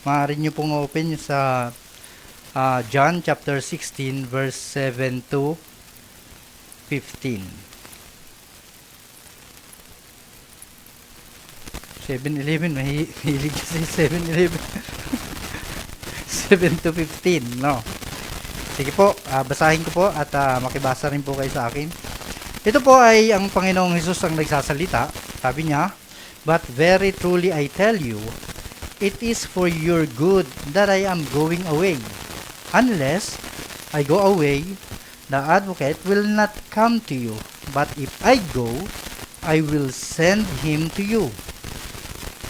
maaari nyo pong open sa John chapter 16 verse 7 to 15. 7-Eleven, mahilig kasi 7-Eleven. 7 to 15, no? Sige po, basahin ko po at makibasa rin po kayo sa akin. Ito po ay ang Panginoong Hesus ang nagsasalita. Sabi niya, "But very truly I tell you, it is for your good that I am going away. Unless I go away, the advocate will not come to you. But if I go, I will send him to you.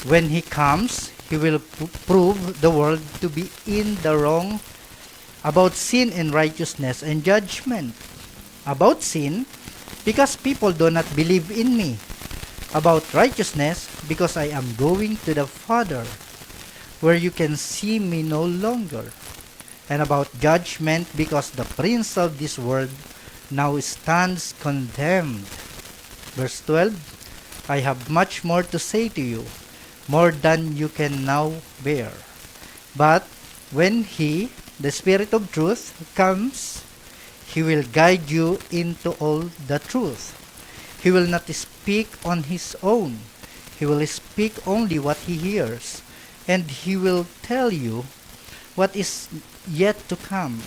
When he comes, he will prove the world to be in the wrong about sin and righteousness and judgment. About sin, because people do not believe in me. About righteousness, because I am going to the Father. where you can see me no longer, and about judgment, because the prince of this world now stands condemned. Verse 12, I have much more to say to you, more than you can now bear. But when he, the Spirit of truth, comes, he will guide you into all the truth. He will not speak on his own. He will speak only what he hears, and he will tell you what is yet to come.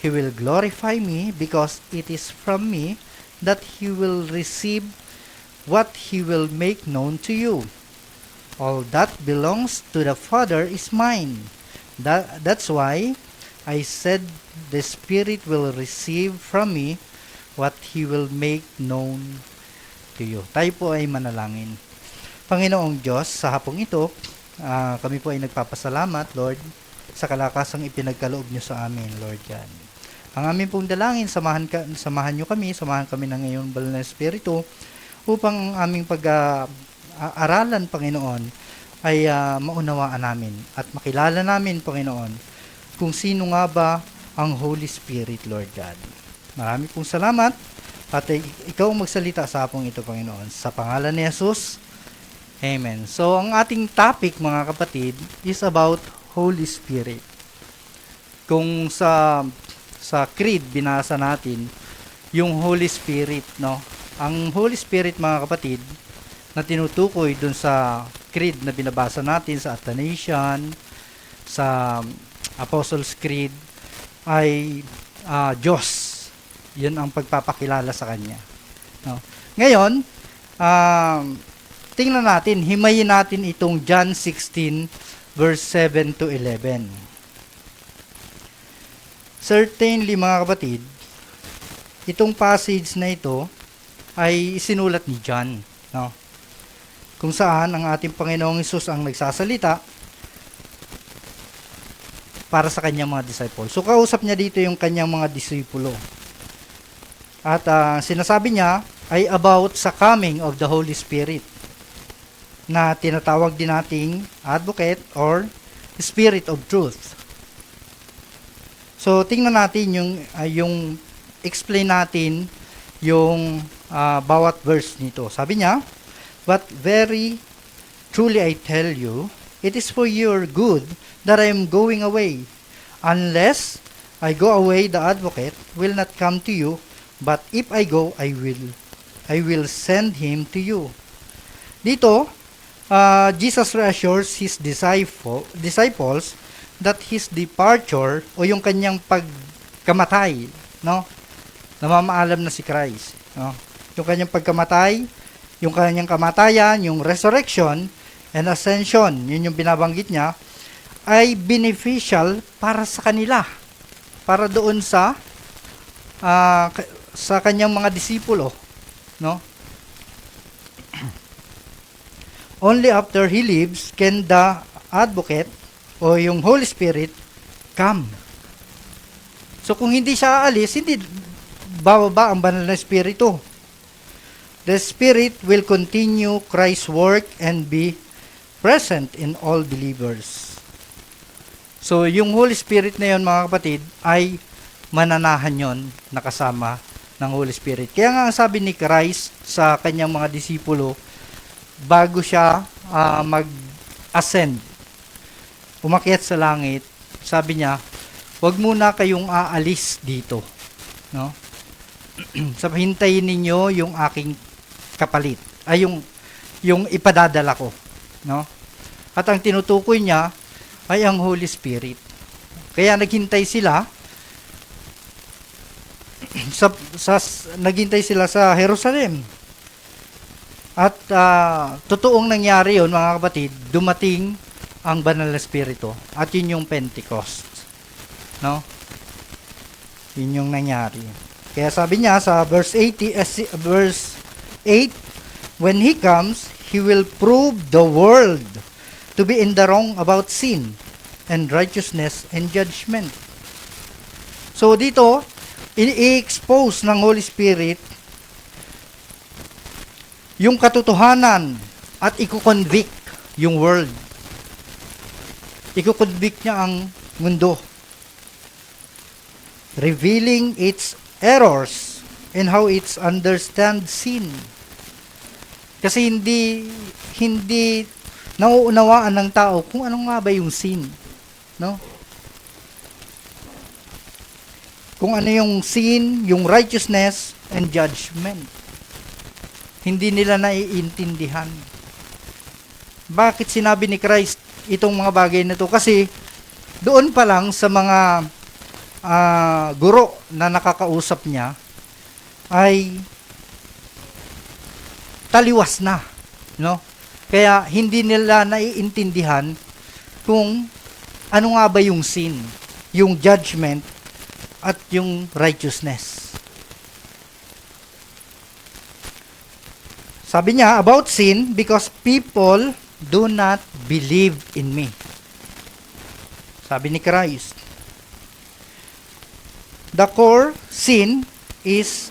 He will glorify me, because it is from me that he will receive what he will make known to you. All that belongs to the Father is mine. That's why I said the Spirit will receive from me what he will make known to you. Tayo po ay manalangin. Panginoong Diyos, sa hapong ito, kami po ay nagpapasalamat, Lord, sa kalakasang ipinagkaloob niyo sa amin, Lord God. Ang aming pong dalangin, samahan niyo kami, samahan kami ng ngayong banal na Espiritu, upang ang aming pag-aralan, Panginoon, ay maunawaan namin at makilala namin, Panginoon, kung sino nga ba ang Holy Spirit, Lord God. Marami pong salamat at ikaw magsalita sa hapong ito, Panginoon. Sa pangalan ni Jesus, Amen. So, ang ating topic, mga kapatid, is about Holy Spirit. Kung sa creed binasa natin yung Holy Spirit, no? Ang Holy Spirit, mga kapatid, na tinutukoy dun sa creed na binabasa natin sa Athanasian, sa Apostles' Creed, ay Diyos. Yun ang pagpapakilala sa Kanya. No? Ngayon, tingnan natin, himayin natin itong John 16, verse 7 to 11. Certainly, mga kapatid, itong passage na ito ay sinulat ni John, no? Kung saan ang ating Panginoong Hesus ang nagsasalita para sa kanyang mga disciples. So, kausap niya dito yung kanyang mga disipulo. At sinasabi niya ay about sa coming of the Holy Spirit, na tinatawag din nating advocate or Spirit of Truth. So, tingnan natin yung explain natin yung bawat verse nito. Sabi niya, but very truly I tell you, it is for your good that I am going away. Unless I go away, the advocate will not come to you, but if I go, I will send him to you. Dito, Jesus reassures his disciples that his departure o yung kanyang pagkamatay, no? Namamaalam na si Christ, no? Yung kanyang pagkamatay, yung kanyang kamatayan, yung resurrection and ascension, yun yung binabanggit niya, ay beneficial para sa kanila, para doon sa kanyang mga disipulo, no? Only after he leaves can the advocate o yung Holy Spirit come. So kung hindi siya aalis, hindi bababa ang banal na Espiritu. The Spirit will continue Christ's work and be present in all believers. So yung Holy Spirit na yun, mga kapatid, ay mananahan yon na kasama ng Holy Spirit. Kaya nga ang sabi ni Christ sa kanyang mga disipulo, bago siya mag-ascend, umakyat sa langit, sabi niya, huwag muna kayong aalis dito, no? Hintayin ninyo yung aking kapalit, ay yung ipadadala ko, no? At ang tinutukoy niya ay ang Holy Spirit. Kaya naghintay sila naghintay sila sa Jerusalem. At totoong nangyari yun, mga kapatid, dumating ang banal na Espiritu. At yun yung Pentecost. No? Yun yung nangyari. Kaya sabi niya sa verse 8, when he comes, he will prove the world to be in the wrong about sin and righteousness and judgment. So dito, i-expose ng Holy Spirit yung katotohanan at i-convict yung world. Iko-convict niya ang mundo, revealing its errors and how it understands sin. Kasi hindi nauunawaan ng tao kung ano nga ba yung sin, no? Kung ano yung sin, yung righteousness and judgment. Hindi nila naiintindihan. Bakit sinabi ni Christ itong mga bagay na to? Kasi doon pa lang sa mga guro na nakakausap niya ay taliwas na, no? Kaya hindi nila naiintindihan kung ano nga ba yung sin, yung judgment at yung righteousness. Sabi niya about sin, because people do not believe in me. Sabi ni Christ, the core sin is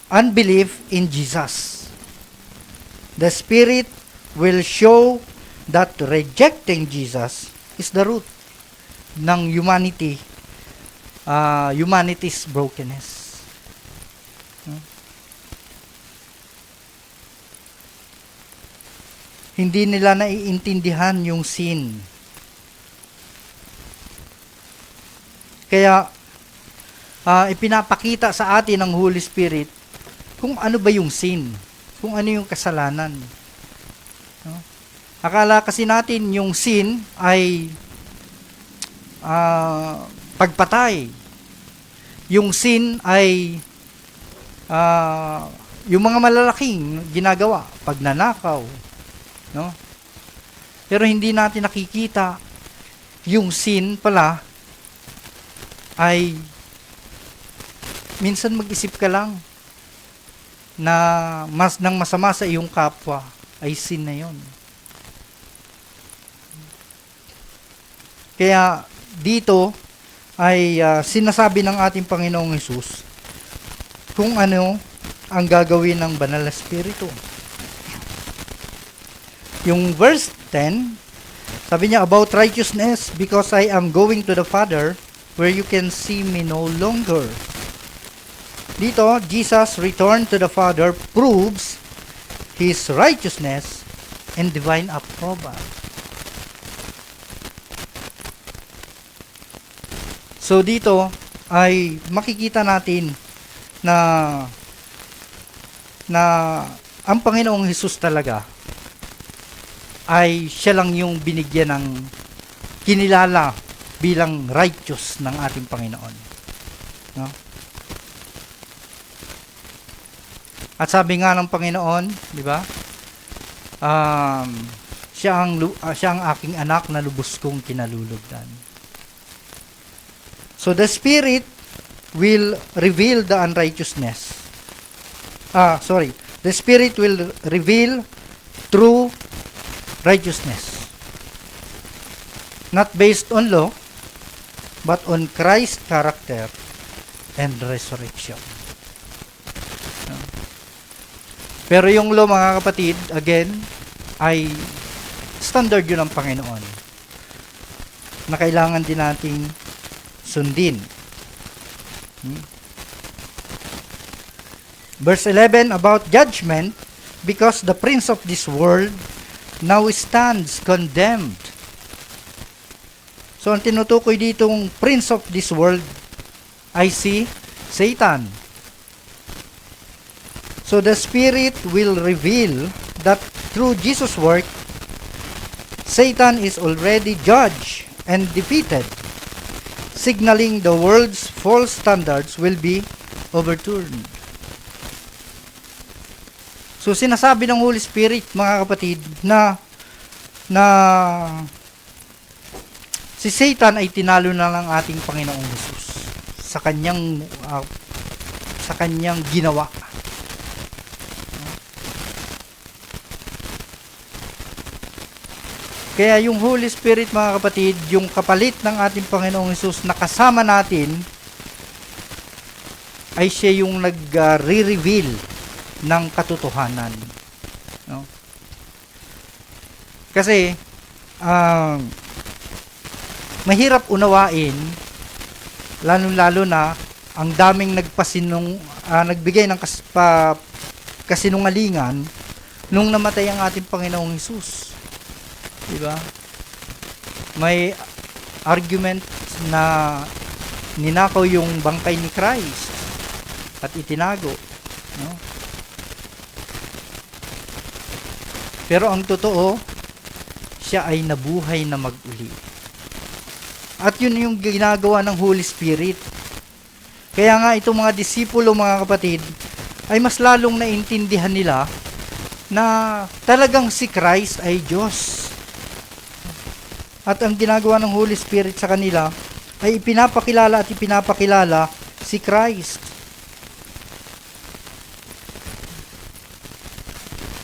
unbelief in Jesus. The Spirit will show that rejecting Jesus is the root ng humanity's brokenness. Hindi nila naiintindihan yung sin. Kaya, ipinapakita sa atin ng Holy Spirit kung ano ba yung sin, kung ano yung kasalanan. No? Akala kasi natin yung sin ay pagpatay. Yung sin ay yung mga malalaking ginagawa, pagnanakaw, no? Pero hindi natin nakikita yung sin pala ay minsan mag-isip ka lang na nang masama sa iyong kapwa ay sin na yon. Kaya dito ay sinasabi ng ating Panginoong Hesus kung ano ang gagawin ng Banal na Espiritu. Yung verse 10, sabi niya about righteousness, because I am going to the Father where you can see me no longer. Dito, Jesus' return to the Father proves His righteousness and divine approval. So dito ay makikita natin na ang Panginoong Hesus talaga ay siya lang yung binigyan ng kinilala bilang righteous ng ating Panginoon. No? At sabi nga ng Panginoon, di ba? Siya ang aking anak na lubos kong kinalulugdan. So the Spirit will reveal the unrighteousness. The Spirit will reveal true righteousness. Not based on law, but on Christ's character and resurrection. Pero yung law, mga kapatid, again, ay standard yun ng Panginoon na kailangan din nating sundin. Verse 11 about judgment, because the prince of this world now stands condemned. So, ang tinutukoy ditong prince of this world ay si Satan. So, the Spirit will reveal that through Jesus' work, Satan is already judged and defeated, signaling the world's false standards will be overturned. So, sinasabi ng Holy Spirit, mga kapatid, na si Satan ay tinalo na ng ating Panginoong Hesus sa kanyang ginawa. Kaya yung Holy Spirit, mga kapatid, yung kapalit ng ating Panginoong Hesus na kasama natin, ay siya yung nag-re-reveal ng katotohanan. No? Kasi, mahirap unawain, lalo-lalo na ang daming nagbigay ng kasinungalingan nung namatay ang ating Panginoong Hesus. Diba? May argument na ninakaw yung bangkay ni Christ at itinago, no? Pero ang totoo, siya ay nabuhay na mag-uli. At yun yung ginagawa ng Holy Spirit. Kaya nga itong mga disipulo, mga kapatid, ay mas lalong naintindihan nila na talagang si Christ ay Diyos. At ang ginagawa ng Holy Spirit sa kanila ay ipinapakilala si Christ.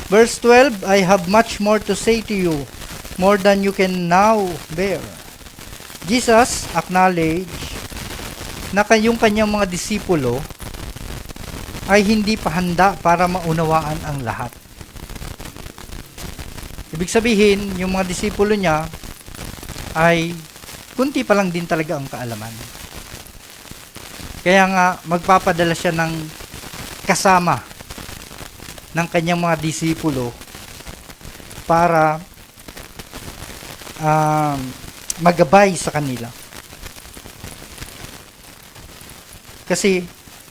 Verse 12, I have much more to say to you, more than you can now bear. Jesus acknowledged na yung kanyang mga disipulo ay hindi pa handa para maunawaan ang lahat. Ibig sabihin, yung mga disipulo niya ay kunti pa lang din talaga ang kaalaman. Kaya nga, magpapadala siya ng kasama ng kanyang mga disipulo para magabay sa kanila. Kasi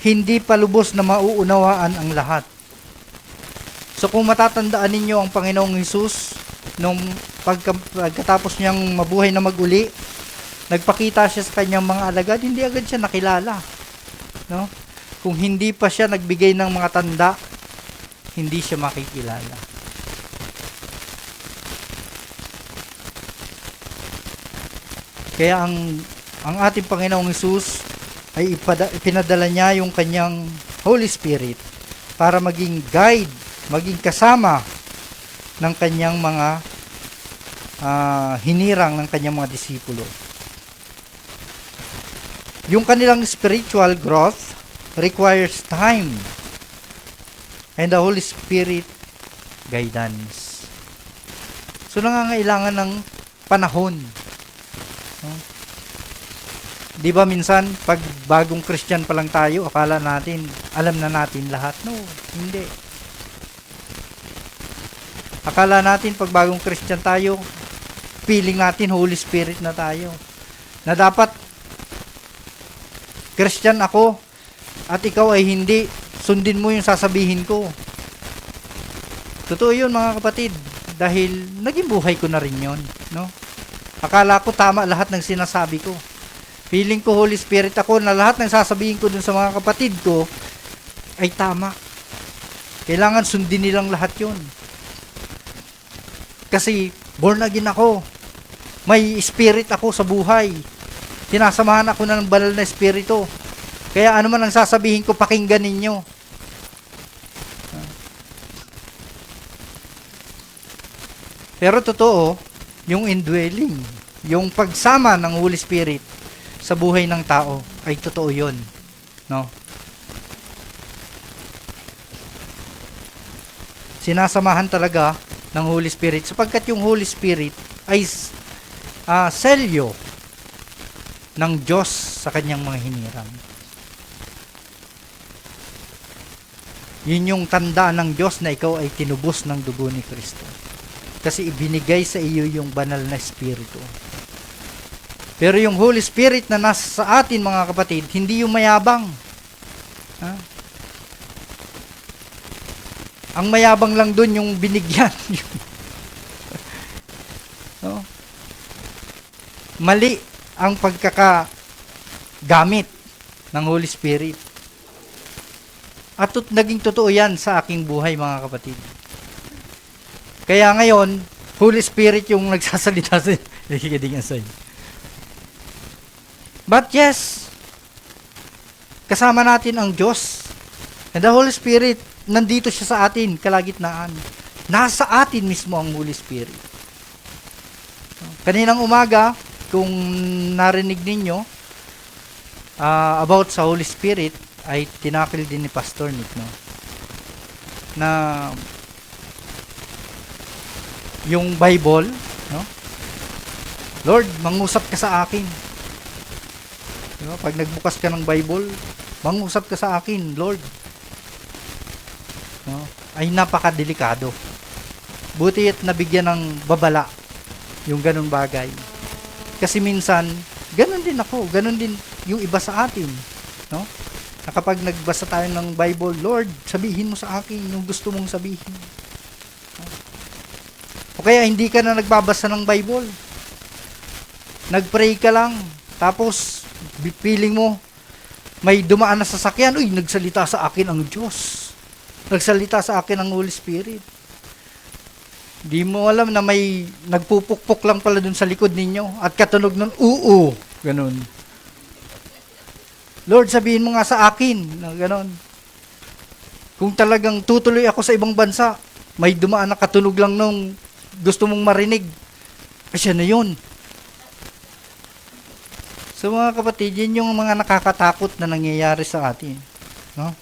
hindi pa lubos na mauunawaan ang lahat. So kung matatandaan ninyo ang Panginoong Hesus nung pagkatapos niyang mabuhay na mag-uli, nagpakita siya sa kanyang mga alagad, hindi agad siya nakilala. No? Kung hindi pa siya nagbigay ng mga tanda, hindi siya makikilala. Kaya ang ating Panginoong Hesus ay ipinadala niya yung kanyang Holy Spirit para maging guide, maging kasama ng kanyang mga hinirang ng kanyang mga disipulo. Yung kanilang spiritual growth requires time and the Holy Spirit guidance. So nangangailangan ng panahon. Di ba minsan, pag bagong Christian pa lang tayo, akala natin, alam na natin lahat. No, hindi. Akala natin, pag bagong Christian tayo, feeling natin, Holy Spirit na tayo. Na dapat, Christian ako, at ikaw ay hindi, sundin mo yung sasabihin ko. Totoo yun, mga kapatid. Dahil, naging buhay ko na rin yun. No? Akala ko tama lahat ng sinasabi ko. Feeling ko Holy Spirit ako na lahat ng sasabihin ko dun sa mga kapatid ko ay tama. Kailangan sundin nilang lahat yun. Kasi born again ako. May spirit ako sa buhay. Sinasamahan ako ng banal na espiritu. Kaya ano man ang sasabihin ko, pakinggan ninyo. Pero totoo, yung indwelling, yung pagsama ng Holy Spirit sa buhay ng tao ay totoo yun. No? Sinasamahan talaga ng Holy Spirit sapagkat yung Holy Spirit ay selyo ng Diyos sa kanyang mga hinirang. Yun yung tanda ng Diyos na ikaw ay tinubos ng dugo ni Kristo. Kasi ibinigay sa iyo yung banal na Espiritu. Pero yung Holy Spirit na nasa sa atin, mga kapatid, hindi yung mayabang. Ha? Ang mayabang lang dun yung binigyan. No? Mali ang pagkakagamit ng Holy Spirit. At naging totoo yan sa aking buhay, mga kapatid. Kaya ngayon, Holy Spirit yung nagsasalita sa nakikinig sa'yo. But yes, kasama natin ang Diyos. And the Holy Spirit, nandito siya sa atin, kalagitnaan. Nasa atin mismo ang Holy Spirit. Kaninang umaga, kung narinig ninyo about sa Holy Spirit, ay tinakil din ni Pastor Nick, no? Na yung Bible, no? Lord, mangusap ka sa akin. Diba? Pag nagbukas ka ng Bible, mangusap ka sa akin, Lord. No? Ay napakadelikado. Buti at nabigyan ng babala yung ganun bagay. Kasi minsan, ganun din ako, ganun din yung iba sa atin. No? Na kapag nagbasa tayo ng Bible, Lord, sabihin mo sa akin yung gusto mong sabihin. No? O kaya hindi ka na nagbabasa ng Bible. Nagpray ka lang, tapos feeling mo, may dumaan na sasakyan, uy, nagsalita sa akin ang Diyos. Nagsalita sa akin ang Holy Spirit. Di mo alam na may nagpupukpok lang pala dun sa likod ninyo at katunog nun, oo, ganun. Lord, sabihin mo nga sa akin, na ganun. Kung talagang tutuloy ako sa ibang bansa, may dumaan na katunog lang nung gusto mong marinig, siya na yun. So mga kapatid, yun yung mga nakakatakot na nangyayari sa atin. No?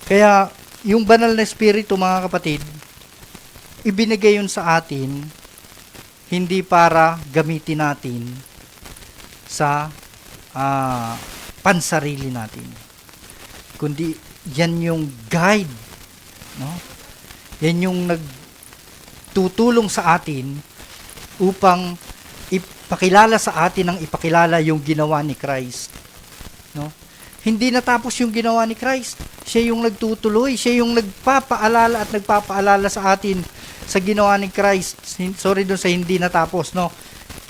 Kaya, yung banal na espiritu, mga kapatid, ibinigay yun sa atin, hindi para gamitin natin sa pansarili natin. Kundi, yan yung guide. No? Yan yung nagtutulong sa atin upang ipakilala sa atin ang ipakilala yung ginawa ni Christ. No? Hindi natapos yung ginawa ni Christ. Siya yung nagtutuloy. Siya yung nagpapaalala at nagpapaalala sa atin sa ginawa ni Christ. Sorry doon sa hindi natapos, no?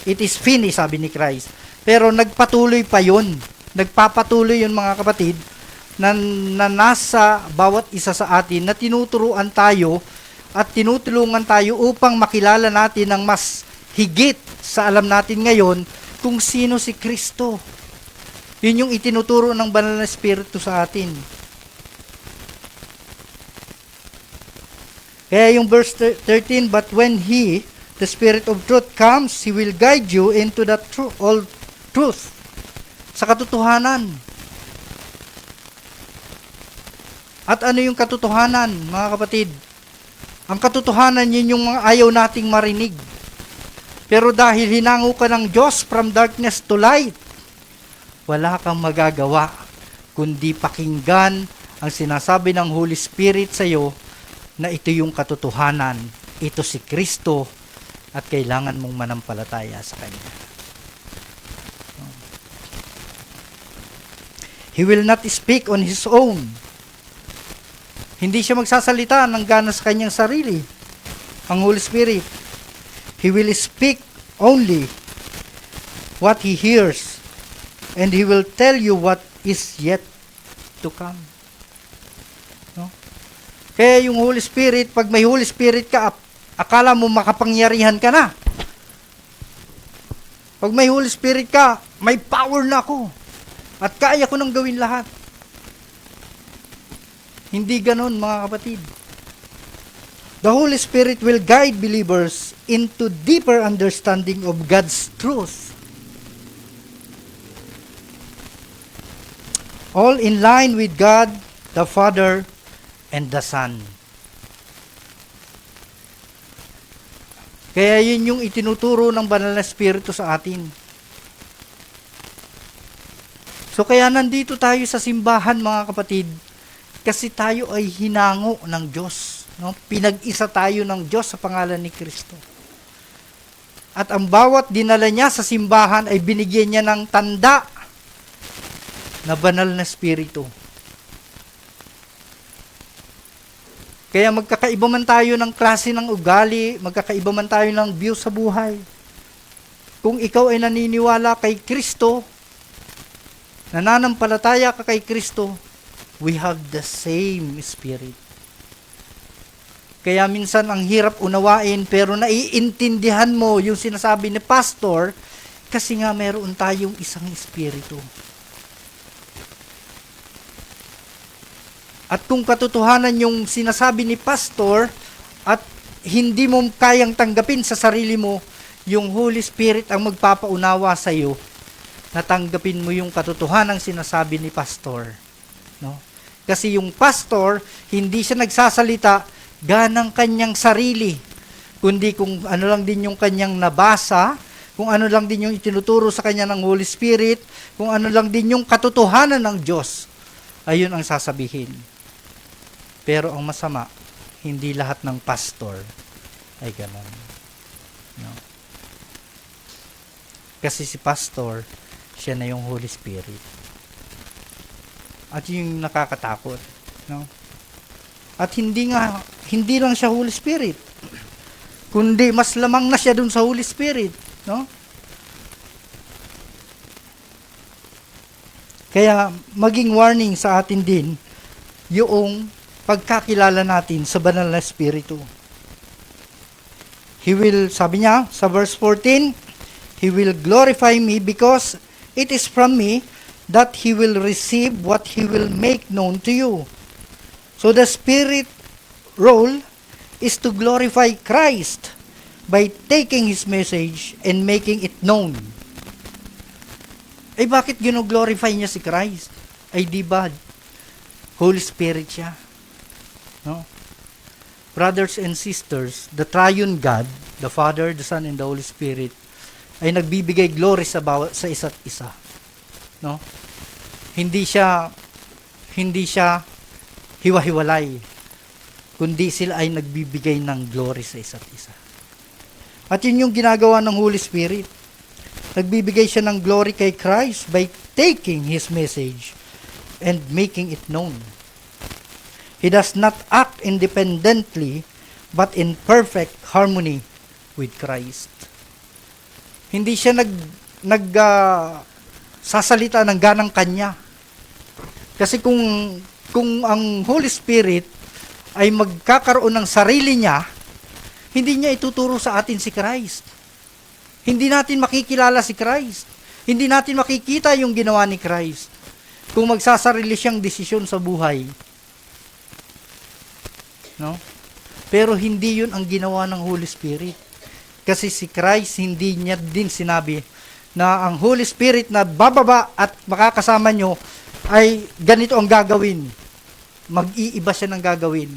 It is finished, sabi ni Christ. Pero nagpatuloy pa yun. Nagpapatuloy yun, mga kapatid, na nasa bawat isa sa atin na tinuturuan tayo at tinutulungan tayo upang makilala natin ng mas higit sa alam natin ngayon kung sino si Kristo. Yun yung itinuturo ng banal na espiritu sa atin. Kaya yung verse 13, but when He, the Spirit of truth, comes, He will guide you into the all truth. Sa katotohanan. At ano yung katotohanan, mga kapatid? Ang katotohanan, yun yung mga ayaw nating marinig. Pero dahil hinango ka ng Diyos from darkness to light, wala kang magagawa kundi pakinggan ang sinasabi ng Holy Spirit sa iyo na ito yung katotohanan, ito si Kristo at kailangan mong manampalataya sa Kanya. He will not speak on His own. Hindi siya magsasalita ng gana sa kanyang sarili. Ang Holy Spirit. He will speak only what He hears. And He will tell you what is yet to come. No? Kaya yung Holy Spirit, pag may Holy Spirit ka, akala mo makapangyarihan ka na. Pag may Holy Spirit ka, may power na ako. At kaya ko nang gawin lahat. Hindi ganon, mga kapatid. The Holy Spirit will guide believers into deeper understanding of God's truth. All in line with God, the Father, and the Son. Kaya yun yung itinuturo ng banal na Espiritu sa atin. So kaya nandito tayo sa simbahan, mga kapatid, kasi tayo ay hinango ng Diyos. No? Pinag-isa tayo ng Diyos sa pangalan ni Kristo. At ang bawat dinala niya sa simbahan ay binigyan niya ng tanda na banal na Espiritu. Kaya magkakaiba man tayo ng klase ng ugali, magkakaiba man tayo ng view sa buhay. Kung ikaw ay naniniwala kay Kristo, nananampalataya ka kay Kristo, we have the same Spirit. Kaya minsan ang hirap unawain, pero naiintindihan mo yung sinasabi ni Pastor, kasi nga meron tayong isang Espiritu. At kung katotohanan yung sinasabi ni Pastor, at hindi mo kayang tanggapin sa sarili mo, yung Holy Spirit ang magpapaunawa sa iyo, natanggapin mo yung katotohanan sinasabi ni Pastor. No? Kasi yung pastor, hindi siya nagsasalita ganang kanyang sarili, kundi kung ano lang din yung kanyang nabasa, kung ano lang din yung itinuturo sa kanya ng Holy Spirit, kung ano lang din yung katotohanan ng Diyos, ayun ang sasabihin. Pero ang masama, hindi lahat ng pastor ay ganun. No? Kasi si pastor, siya na yung Holy Spirit. At yung nakakatakot. No? At hindi lang siya Holy Spirit, kundi mas lamang na siya dun sa Holy Spirit. No? Kaya maging warning sa atin din yung pagkakilala natin sa banal na Espiritu. He will, sabi niya sa verse 14, He will glorify me because it is from me that He will receive what He will make known to you. So the Spirit role is to glorify Christ by taking His message and making it known. Ay bakit gino-glorify niya si Christ? Ay di ba Holy Spirit siya? No? Brothers and sisters, the triune God, the Father, the Son, and the Holy Spirit, ay nagbibigay glory sa isa't isa. No? Hindi siya hiwa-hiwalay, kundi sila ay nagbibigay ng glory sa isa't isa. At yun yung ginagawa ng Holy Spirit. Nagbibigay siya ng glory kay Christ by taking His message and making it known. He does not act independently, but in perfect harmony with Christ. Hindi siya sasalita ng ganang kanya. Kasi kung ang Holy Spirit ay magkakaroon ng sarili niya, hindi niya ituturo sa atin si Christ. Hindi natin makikilala si Christ. Hindi natin makikita yung ginawa ni Christ kung magsasarili siyang desisyon sa buhay. No? Pero hindi yun ang ginawa ng Holy Spirit. Kasi si Christ, hindi niya din sinabi na ang Holy Spirit na bababa at makakasama nyo ay ganito ang gagawin. Mag-iiba siya ng gagawin.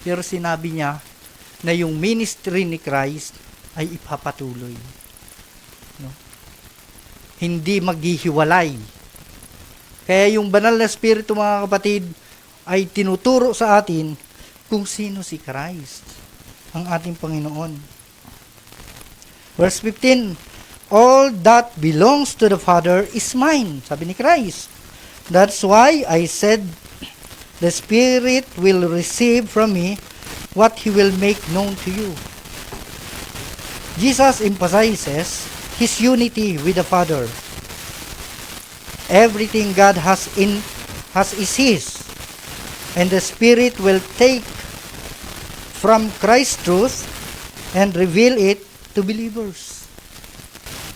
Pero sinabi niya na yung ministry ni Christ ay ipapatuloy. No? Hindi maghihiwalay. Kaya yung banal na Espiritu, mga kapatid, ay tinuturo sa atin kung sino si Christ, ang ating Panginoon. Verse 15, all that belongs to the Father is mine. Sabi ni Christ. That's why I said, the Spirit will receive from me what He will make known to you. Jesus emphasizes His unity with the Father. Everything God has is His, and the Spirit will take from Christ's truth and reveal it to believers.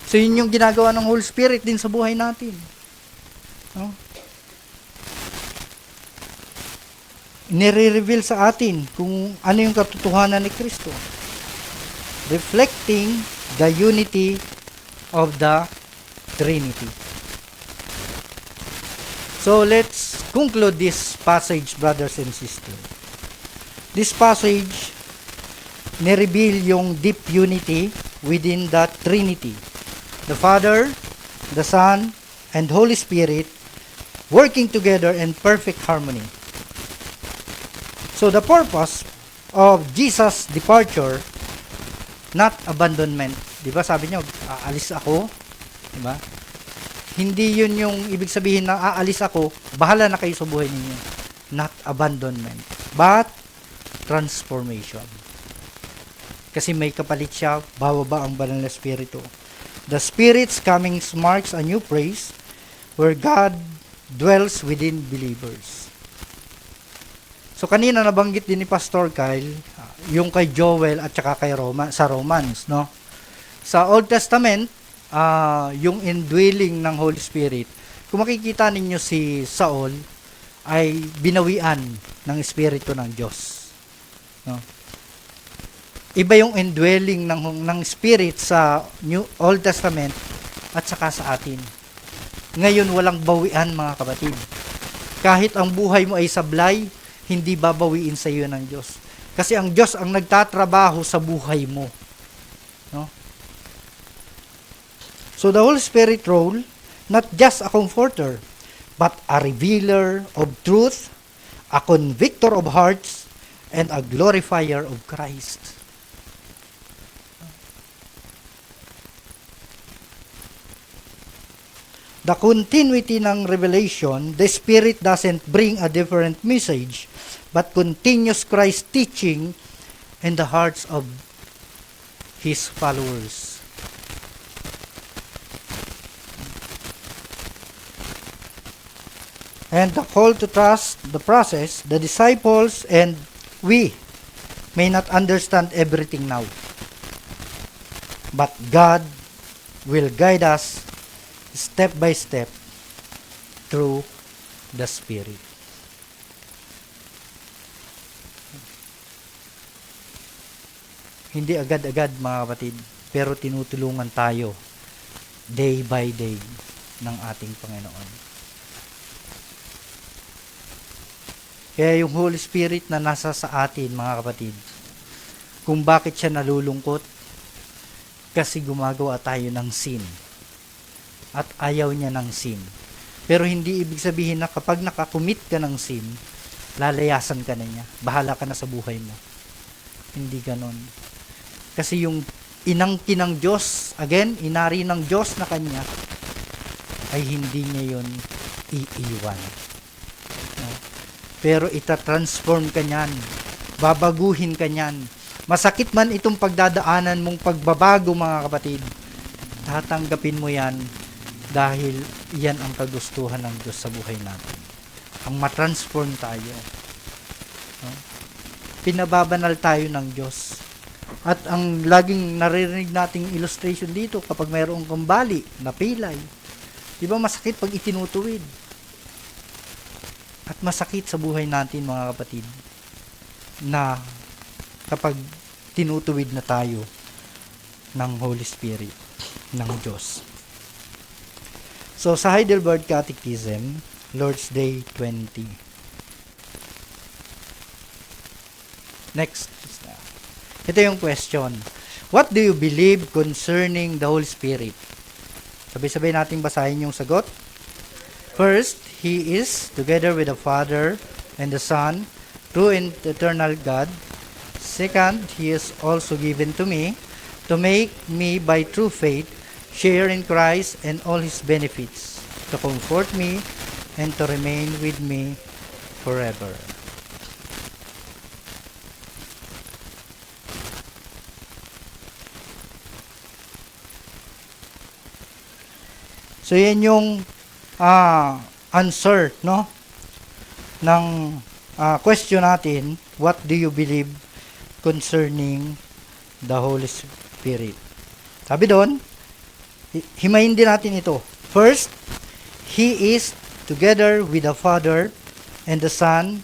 So yun yung ginagawa ng Holy Spirit din sa buhay natin. No? Nire-reveal sa atin kung ano yung katotohanan ni Kristo. Reflecting the unity of the Trinity. So let's conclude this passage, brothers and sisters. This passage ni-reveal yung deep unity within the Trinity. The Father, the Son, and Holy Spirit working together in perfect harmony. So the purpose of Jesus' departure, not abandonment. Di ba sabi niya, aalis ako. Di ba? Hindi yun yung ibig sabihin na aalis ako, bahala na kayo sa buhay ninyo. Not abandonment, but transformation. Kasi may kapalit siya, bababa ang banal na Espiritu. The Spirit's coming marks a new place where God dwells within believers. So kanina nabanggit din ni Pastor Kyle, yung kay Joel at saka kay sa Romans, no? Sa Old Testament, yung indwelling ng Holy Spirit, kung makikita ninyo si Saul ay binawian ng Espiritu ng Diyos. No? Iba yung indwelling ng Spirit sa Old Testament at saka sa atin. Ngayon walang bawian, mga kapatid. Kahit ang buhay mo ay sablay, hindi babawiin sa iyo ng Diyos. Kasi ang Diyos ang nagtatrabaho sa buhay mo. No? So the Holy Spirit role, not just a comforter, but a revealer of truth, a convictor of hearts, and a glorifier of Christ. The continuity ng revelation, the Spirit doesn't bring a different message, but continues Christ's teaching in the hearts of His followers. And the call to trust the process, the disciples and we may not understand everything now. But God will guide us step by step through the Spirit. Hindi agad-agad mga kapatid, pero tinutulungan tayo day by day ng ating Panginoon. Kaya yung Holy Spirit na nasa sa atin mga kapatid, kung bakit siya nalulungkot, kasi gumagawa tayo ng sin. At ayaw niya ng sin. Pero hindi ibig sabihin na kapag nakakumit ka ng sin, lalayasan ka na niya. Bahala ka na sa buhay mo. Hindi ganon. Kasi yung inangkin ng Diyos, again, inari ng Diyos na kanya, ay hindi niya yun iiwan. No? Pero itatransform ka niyan. Babaguhin ka niyan. Masakit man itong pagdadaanan mong pagbabago mga kapatid, tatanggapin mo yan dahil yan ang kagustuhan ng Diyos sa buhay natin. Ang matransform tayo. No? Pinababanal tayo ng Diyos. At ang laging naririnig nating illustration dito, kapag mayroong kumbali, napilay, di ba masakit pag itinutuwid? At masakit sa buhay natin mga kapatid, na kapag tinutuwid na tayo ng Holy Spirit, ng Diyos. So, sa Heidelberg Catechism, Lord's Day 20. Next. Ito yung question. What do you believe concerning the Holy Spirit? Sabay-sabay nating basahin yung sagot. First, He is, together with the Father and the Son, true and eternal God. Second, He is also given to me, to make me by true faith share in Christ and all His benefits, to comfort me and to remain with me forever. So yan yung answer, no, ng question natin, what do you believe concerning the Holy Spirit? Sabi doon, himayin din natin ito. First, He is together with the Father and the Son,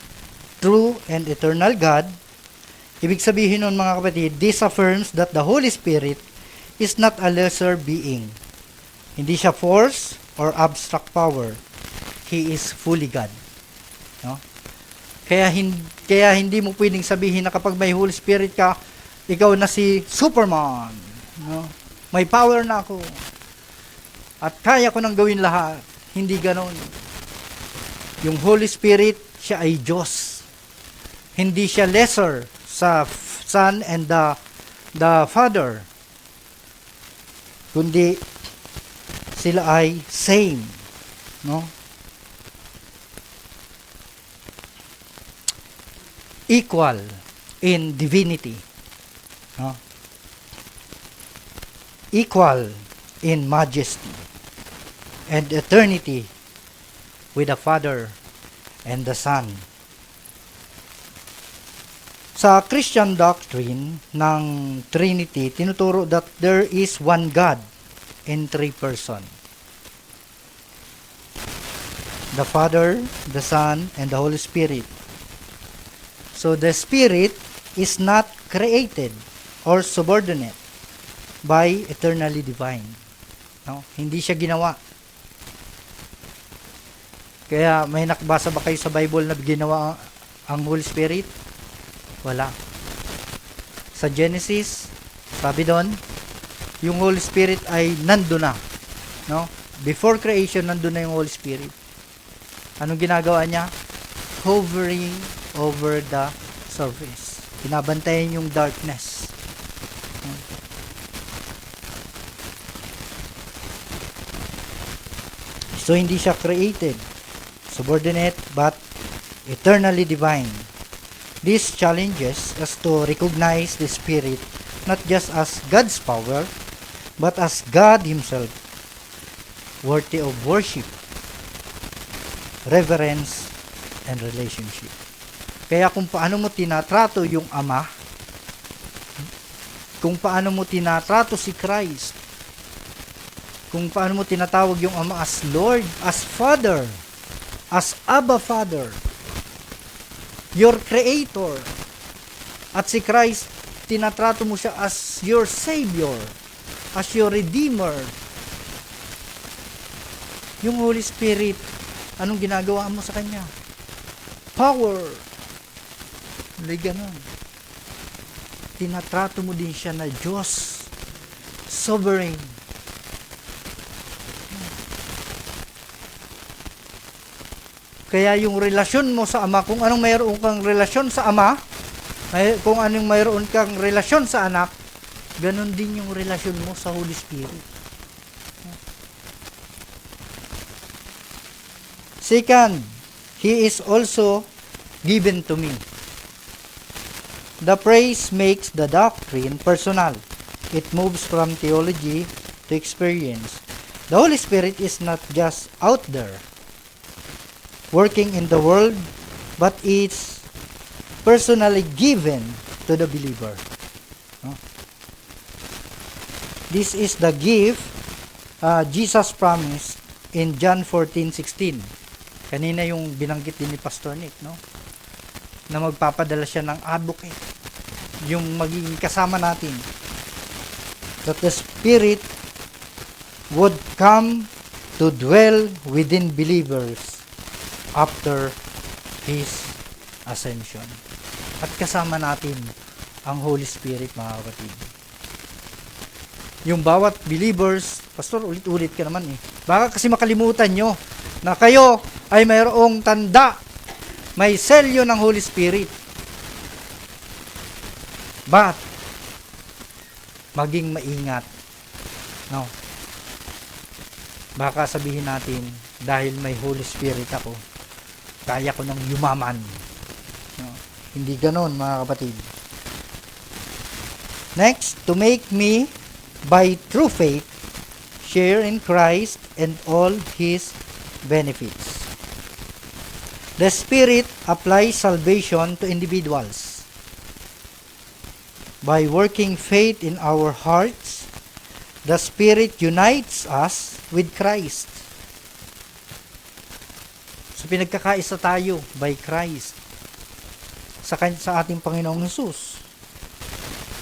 true and eternal God. Ibig sabihin nun mga kapatid, this affirms that the Holy Spirit is not a lesser being. Hindi siya force or abstract power. He is fully God. No? Kaya hindi mo pwedeng sabihin na kapag may Holy Spirit ka, ikaw na si Superman. No? May power na ako. At kaya ko nang gawin lahat. Hindi ganon. Yung Holy Spirit, siya ay Diyos. Hindi siya lesser sa Son and the Father. Kundi sila ay same. No? Equal in divinity. No? Equal in majesty and eternity with the Father and the Son. Sa Christian doctrine ng Trinity, tinuturo that there is one God in three persons. The Father, the Son, and the Holy Spirit. So the Spirit is not created or subordinate by eternally divine. No? Hindi siya ginawa. Kaya may nakabasa ba kayo sa Bible na ginawa ang Holy Spirit? Wala. Sa Genesis, sabi doon, yung Holy Spirit ay nandun na. No? Before creation, nandun na yung Holy Spirit. Anong ginagawa niya? Hovering over the surface. Binabantayan yung darkness. So, hindi siya created, subordinate, but eternally divine. This challenges us to recognize the Spirit not just as God's power, but as God Himself, worthy of worship, reverence, and relationship. Kaya kung paano mo tinatrato yung Ama, kung paano mo tinatrato si Christ, kung paano mo tinatawag yung Ama as Lord, as Father, as Abba Father, your Creator, at si Christ, tinatrato mo siya as your Savior, as your Redeemer. Yung Holy Spirit, anong ginagawa mo sa Kanya? Power. Like ganun. Tinatrato mo din siya na Diyos, sovereign. Kaya yung relasyon mo sa Ama, kung anong mayroon kang relasyon sa Ama, kung anong mayroon kang relasyon sa anak, ganun din yung relasyon mo sa Holy Spirit. Second, He is also given to me. The praise makes the doctrine personal. It moves from theology to experience. The Holy Spirit is not just out there, working in the world, but it's personally given to the believer. This is the gift Jesus promised in John 14:16. Kanina yung binanggit din ni Pastor Nick, no? Na magpapadala siya ng advocate, yung magiging kasama natin. That the Spirit would come to dwell within believers after His ascension. At kasama natin ang Holy Spirit, mga kapatid. Yung bawat believers, Pastor, ulit-ulit ka naman eh. Baka kasi makalimutan nyo na kayo ay mayroong tanda, may selyo ng Holy Spirit. But, maging maingat. No? Baka sabihin natin, dahil may Holy Spirit ako, kaya ko nang yumaman. No? Hindi ganon, mga kapatid. Next, to make me, by true faith, share in Christ and all His benefits. The Spirit applies salvation to individuals. By working faith in our hearts, the Spirit unites us with Christ. So, pinagkakaisa tayo by Christ sa ating Panginoong Jesus.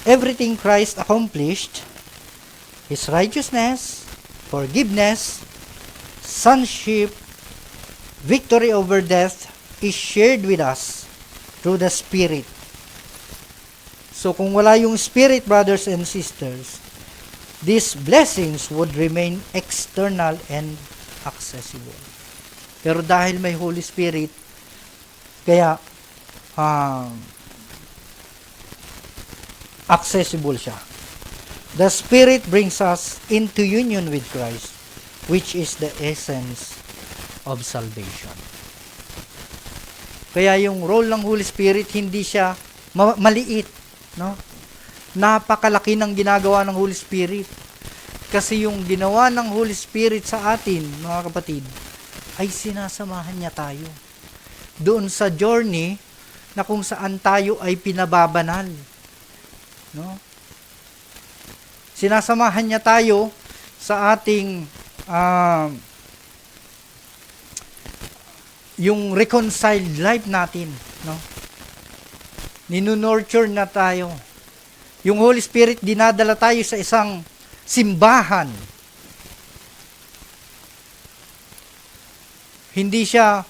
Everything Christ accomplished, His righteousness, forgiveness, sonship, victory over death, is shared with us through the Spirit. So, kung wala yung Spirit, brothers and sisters, these blessings would remain external and accessible. Pero dahil may Holy Spirit, kaya accessible siya. The Spirit brings us into union with Christ, which is the essence of salvation. Kaya yung role ng Holy Spirit, hindi siya maliit. No? Napakalaki ng ginagawa ng Holy Spirit. Kasi yung ginawa ng Holy Spirit sa atin, mga kapatid, ay sinasamahan niya tayo doon sa journey na kung saan tayo ay pinababanal. No? Sinasamahan niya tayo sa ating yung reconciled life natin. No? Ninunurture na tayo. Yung Holy Spirit, dinadala tayo sa isang simbahan. Hindi siya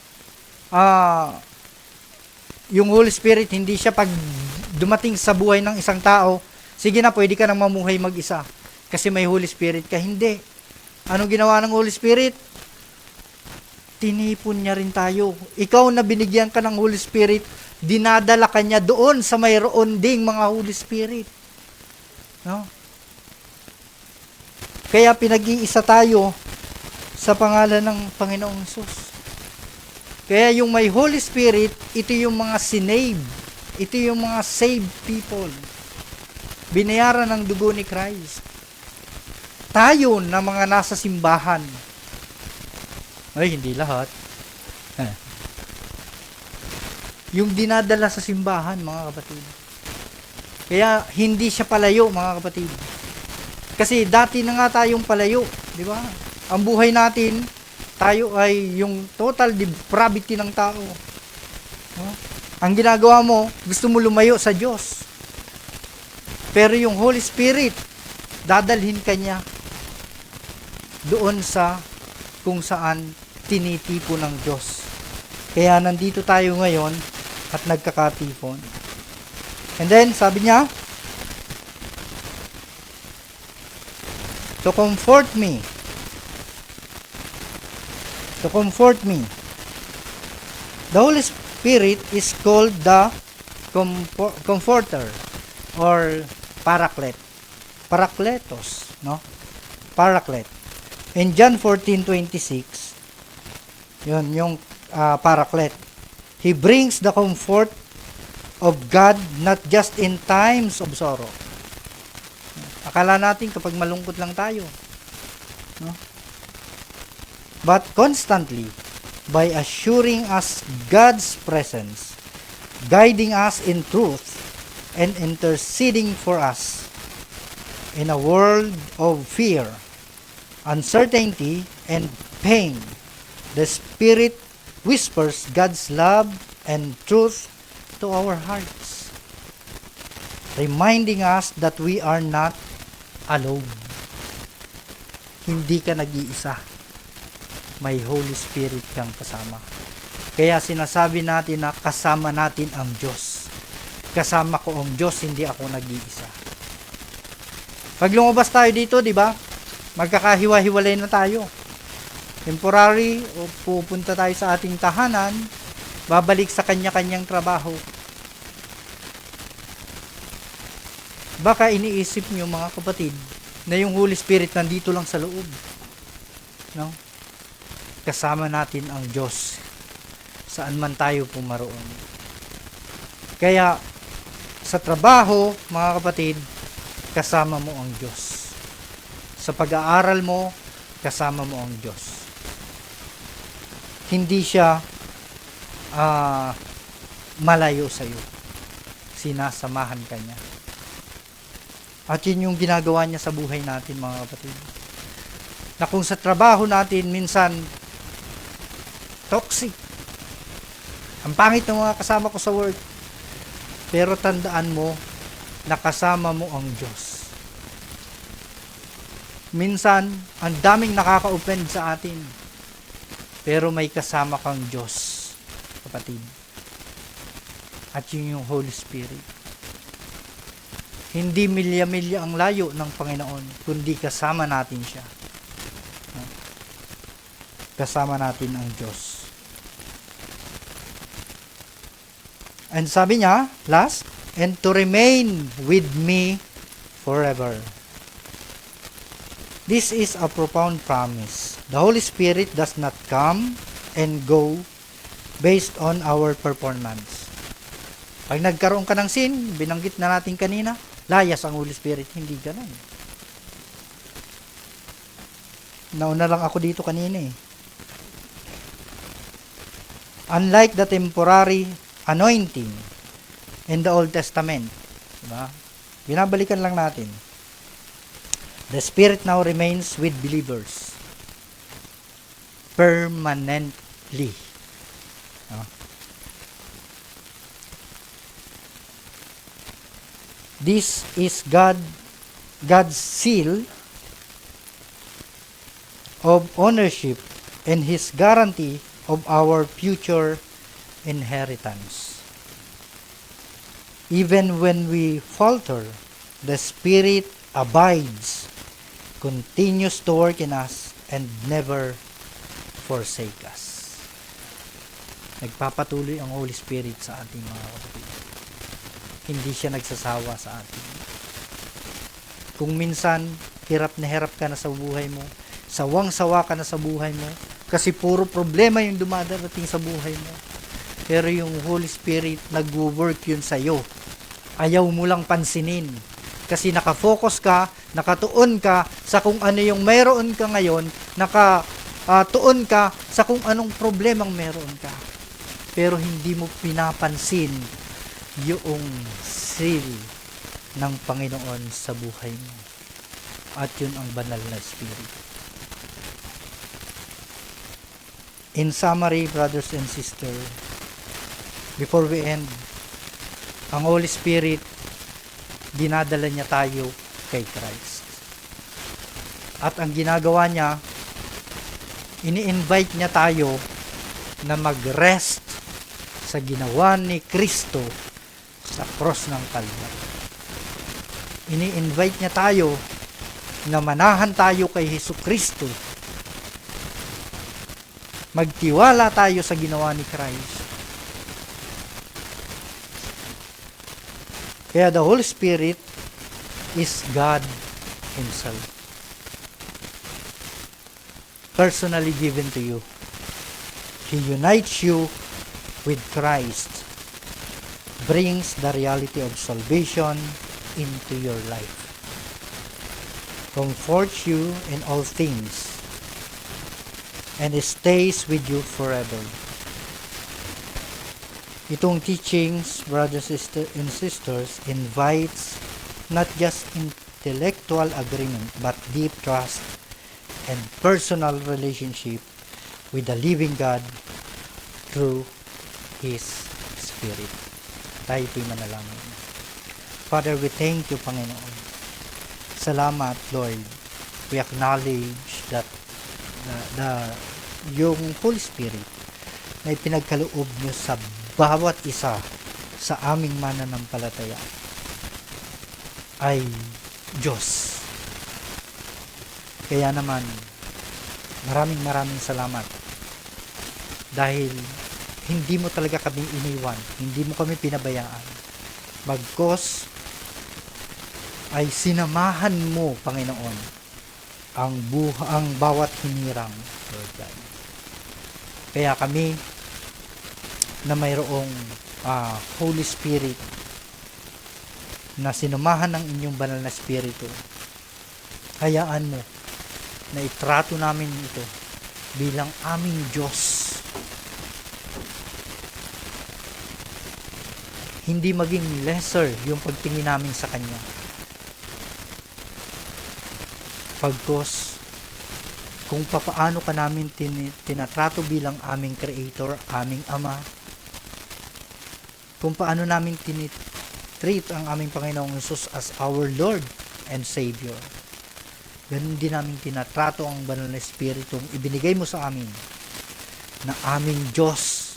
yung Holy Spirit, hindi siya pag dumating sa buhay ng isang tao, sige na, pwede ka nang mamuhay mag-isa. Kasi may Holy Spirit ka. Hindi. Anong ginawa ng Holy Spirit? Tinipon niya rin tayo. Ikaw na binigyan ka ng Holy Spirit, dinadala ka niya doon sa mayroon ding mga Holy Spirit. No? Kaya pinag-iisa tayo sa pangalan ng Panginoong Hesus. Kaya yung may Holy Spirit, ito yung mga sinave. Ito yung mga saved people. Binayaran ng dugo ni Christ. Tayo na mga nasa simbahan. Ay, hindi lahat. Yung dinadala sa simbahan, mga kapatid. Kaya hindi siya palayo, mga kapatid. Kasi dati na nga tayong palayo, di ba? Ang buhay natin, tayo ay yung total depravity ng tao. No? Ang ginagawa mo, gusto mo lumayo sa Diyos. Pero yung Holy Spirit, dadalhin ka niya doon sa kung saan tinitipo ng Diyos. Kaya nandito tayo ngayon at nagkakatipon. And then, sabi niya, to comfort me. To comfort me. The Holy Spirit is called the Comforter or Paraclete. Parakletos, no? Paraclete. In John 14:26, yun, yung Paraclete. He brings the comfort of God not just in times of sorrow. Akala natin kapag malungkot lang tayo, no? But constantly, by assuring us God's presence, guiding us in truth, and interceding for us in a world of fear, uncertainty, and pain. The Spirit whispers God's love and truth to our hearts, reminding us that we are not alone. Hindi ka nag-iisa. May Holy Spirit kang kasama. Kaya sinasabi natin na kasama natin ang Diyos. Kasama ko ang Diyos, hindi ako nag-iisa. Pag lumabas tayo dito, di ba? Magkakahiwa-hiwalay na tayo. Temporary, o pupunta tayo sa ating tahanan, babalik sa kanya-kanyang trabaho. Baka iniisip niyo, mga kapatid, na yung Holy Spirit nandito lang sa loob. No? Kasama natin ang Diyos saan man tayo pumaroon. Kaya sa trabaho, mga kapatid, kasama mo ang Diyos. Sa pag-aaral mo, kasama mo ang Diyos. Hindi siya malayo sa iyo. Sinasamahan ka niya. At yun yung ginagawa niya sa buhay natin, mga kapatid. Na kung sa trabaho natin, minsan, toxic. Ang pangit ng mga kasama ko sa work. Pero tandaan mo, nakasama mo ang Diyos. Minsan, ang daming nakaka-offend sa atin. Pero may kasama kang Diyos, kapatid. At yun yung Holy Spirit. Hindi milya-milya ang layo ng Panginoon, kundi kasama natin siya. Kasama natin ang Diyos. And sabi niya, last, and to remain with me forever. This is a profound promise. The Holy Spirit does not come and go based on our performance. Pag nagkaroon ka ng sin, binanggit na natin kanina, layas ang Holy Spirit. Hindi ganun. Nauna lang ako dito kanina eh. Unlike the temporary anointing in the Old Testament, diba? Binabalikan lang natin. The Spirit now remains with believers permanently. This is God's seal of ownership and His guarantee of our future inheritance. Even when we falter, the Spirit abides, continues to work in us, and never forsake us. Nagpapatuloy ang Holy Spirit sa ating mga kapatid. Hindi siya nagsasawa sa atin. Kung minsan, hirap na hirap ka na sa buhay mo, sawang-sawa ka na sa buhay mo, kasi puro problema yung dumadating sa buhay mo. Pero yung Holy Spirit, nag-work yun sa'yo. Ayaw mo lang pansinin. Kasi nakafocus ka, nakatuon ka sa kung ano yung mayroon ka ngayon, nakatuon ka sa kung anong problemang meron ka. Pero hindi mo pinapansin yung seal ng Panginoon sa buhay mo. At yun ang banal na Spirit. In summary, brothers and sisters, before we end, ang Holy Spirit, dinadala niya tayo kay Christ. At ang ginagawa niya, ini-invite niya tayo na mag-rest sa ginawa ni Kristo sa cross ng Calvary. Ini-invite niya tayo na manahan tayo kay Jesucristo. Magtiwala tayo sa ginawa ni Christ. Kaya the Holy Spirit is God Himself. Personally given to you. He unites you with Christ. Brings the reality of salvation into your life. Comforts you in all things. And stays with you forever. Itong teachings, brothers and sisters, invites not just intellectual agreement, but deep trust and personal relationship with the living God through His Spirit. Tayo po'y manalangin. Father, we thank you, Panginoon. Salamat, Lord. We acknowledge that yung Holy Spirit na ipinagkaloob nyo sa bawat isa sa aming mananampalataya ay Diyos. Kaya naman, maraming salamat dahil hindi mo talaga kami iniwan, hindi mo kami pinabayaan. Bagkos ay sinamahan mo, Panginoon, ang bawat hinirang, Lord God. Kaya kami na mayroong Holy Spirit na sinumahan ng inyong banal na Espiritu, hayaan mo na itrato namin ito bilang aming Diyos. Hindi maging lesser yung pagtingin namin sa Kanya. Pagkos kung papaano ka namin tinatrato bilang aming Creator, aming Ama, kung paano namin treat ang aming Panginoong Jesus as our Lord and Savior. Ganun din namin tinatrato ang banal na Espiritu ibinigay mo sa amin na aming Diyos,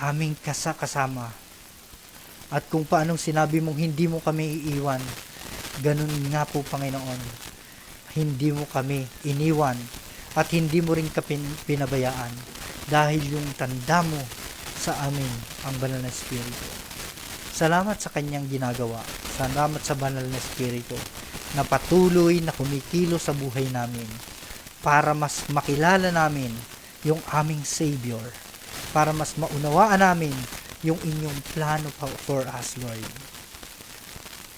aming kasama. At kung paanong sinabi mong hindi mo kami iiwan, ganun nga po, Panginoon, hindi mo kami iniwan at hindi mo rin kami pinabayaan dahil yung tanda mo sa amin ang banal na Espiritu. Salamat sa kanyang ginagawa. Salamat sa banal na Espiritu na patuloy na kumikilo sa buhay namin para mas makilala namin yung aming Savior, para mas maunawaan namin yung inyong plano for us, Lord.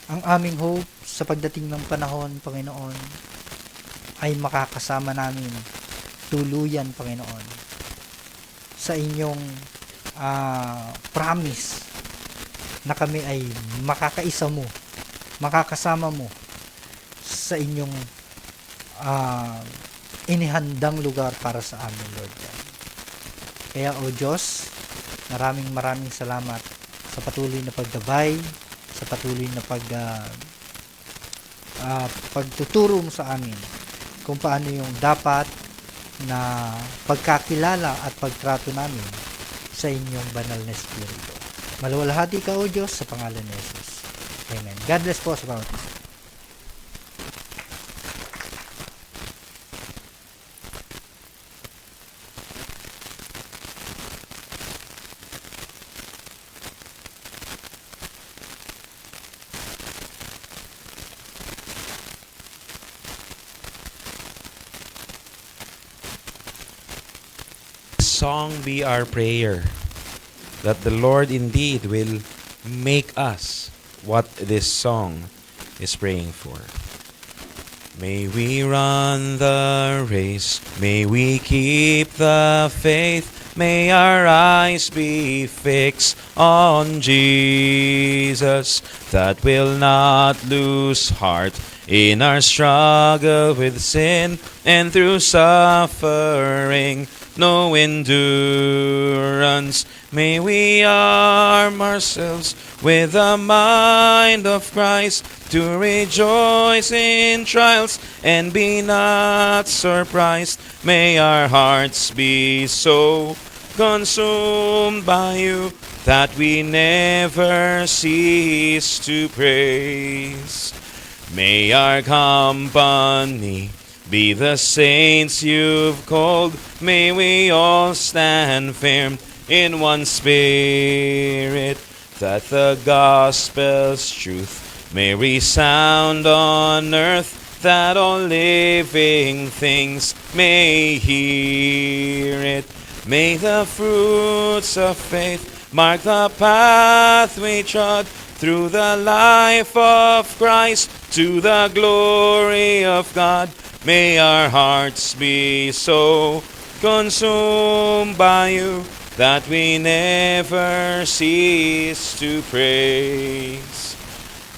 Ang aming hope sa pagdating ng panahon, Panginoon, ay makakasama namin tuluyan, Panginoon, sa inyong promise na kami ay makakaisa mo, makakasama mo sa inyong inihandang lugar para sa amin, Lord God. Kaya, O Diyos, maraming salamat sa patuloy na paggabay, sa patuloy na pagtuturo mo sa amin kung paano yung dapat na pagkakilala at pagtrato namin sa inyong banal na Espiritu. Maluwalhati ka, O Diyos, sa pangalan ni Jesus. Amen. God bless po sa bawat isa. Song be our prayer, that the Lord indeed will make us what this song is praying for. May we run the race, may we keep the faith, may our eyes be fixed on Jesus, that will not lose heart in our struggle with sin, and through suffering no endurance. May we arm ourselves with the mind of Christ, to rejoice in trials and be not surprised. May our hearts be so consumed by you that we never cease to praise. May our company be the saints you've called. May we all stand firm in one spirit, that the gospel's truth may resound on earth, that all living things may hear it. May the fruits of faith mark the path we trod, through the life of Christ to the glory of God. May our hearts be so consumed by you that we never cease to praise.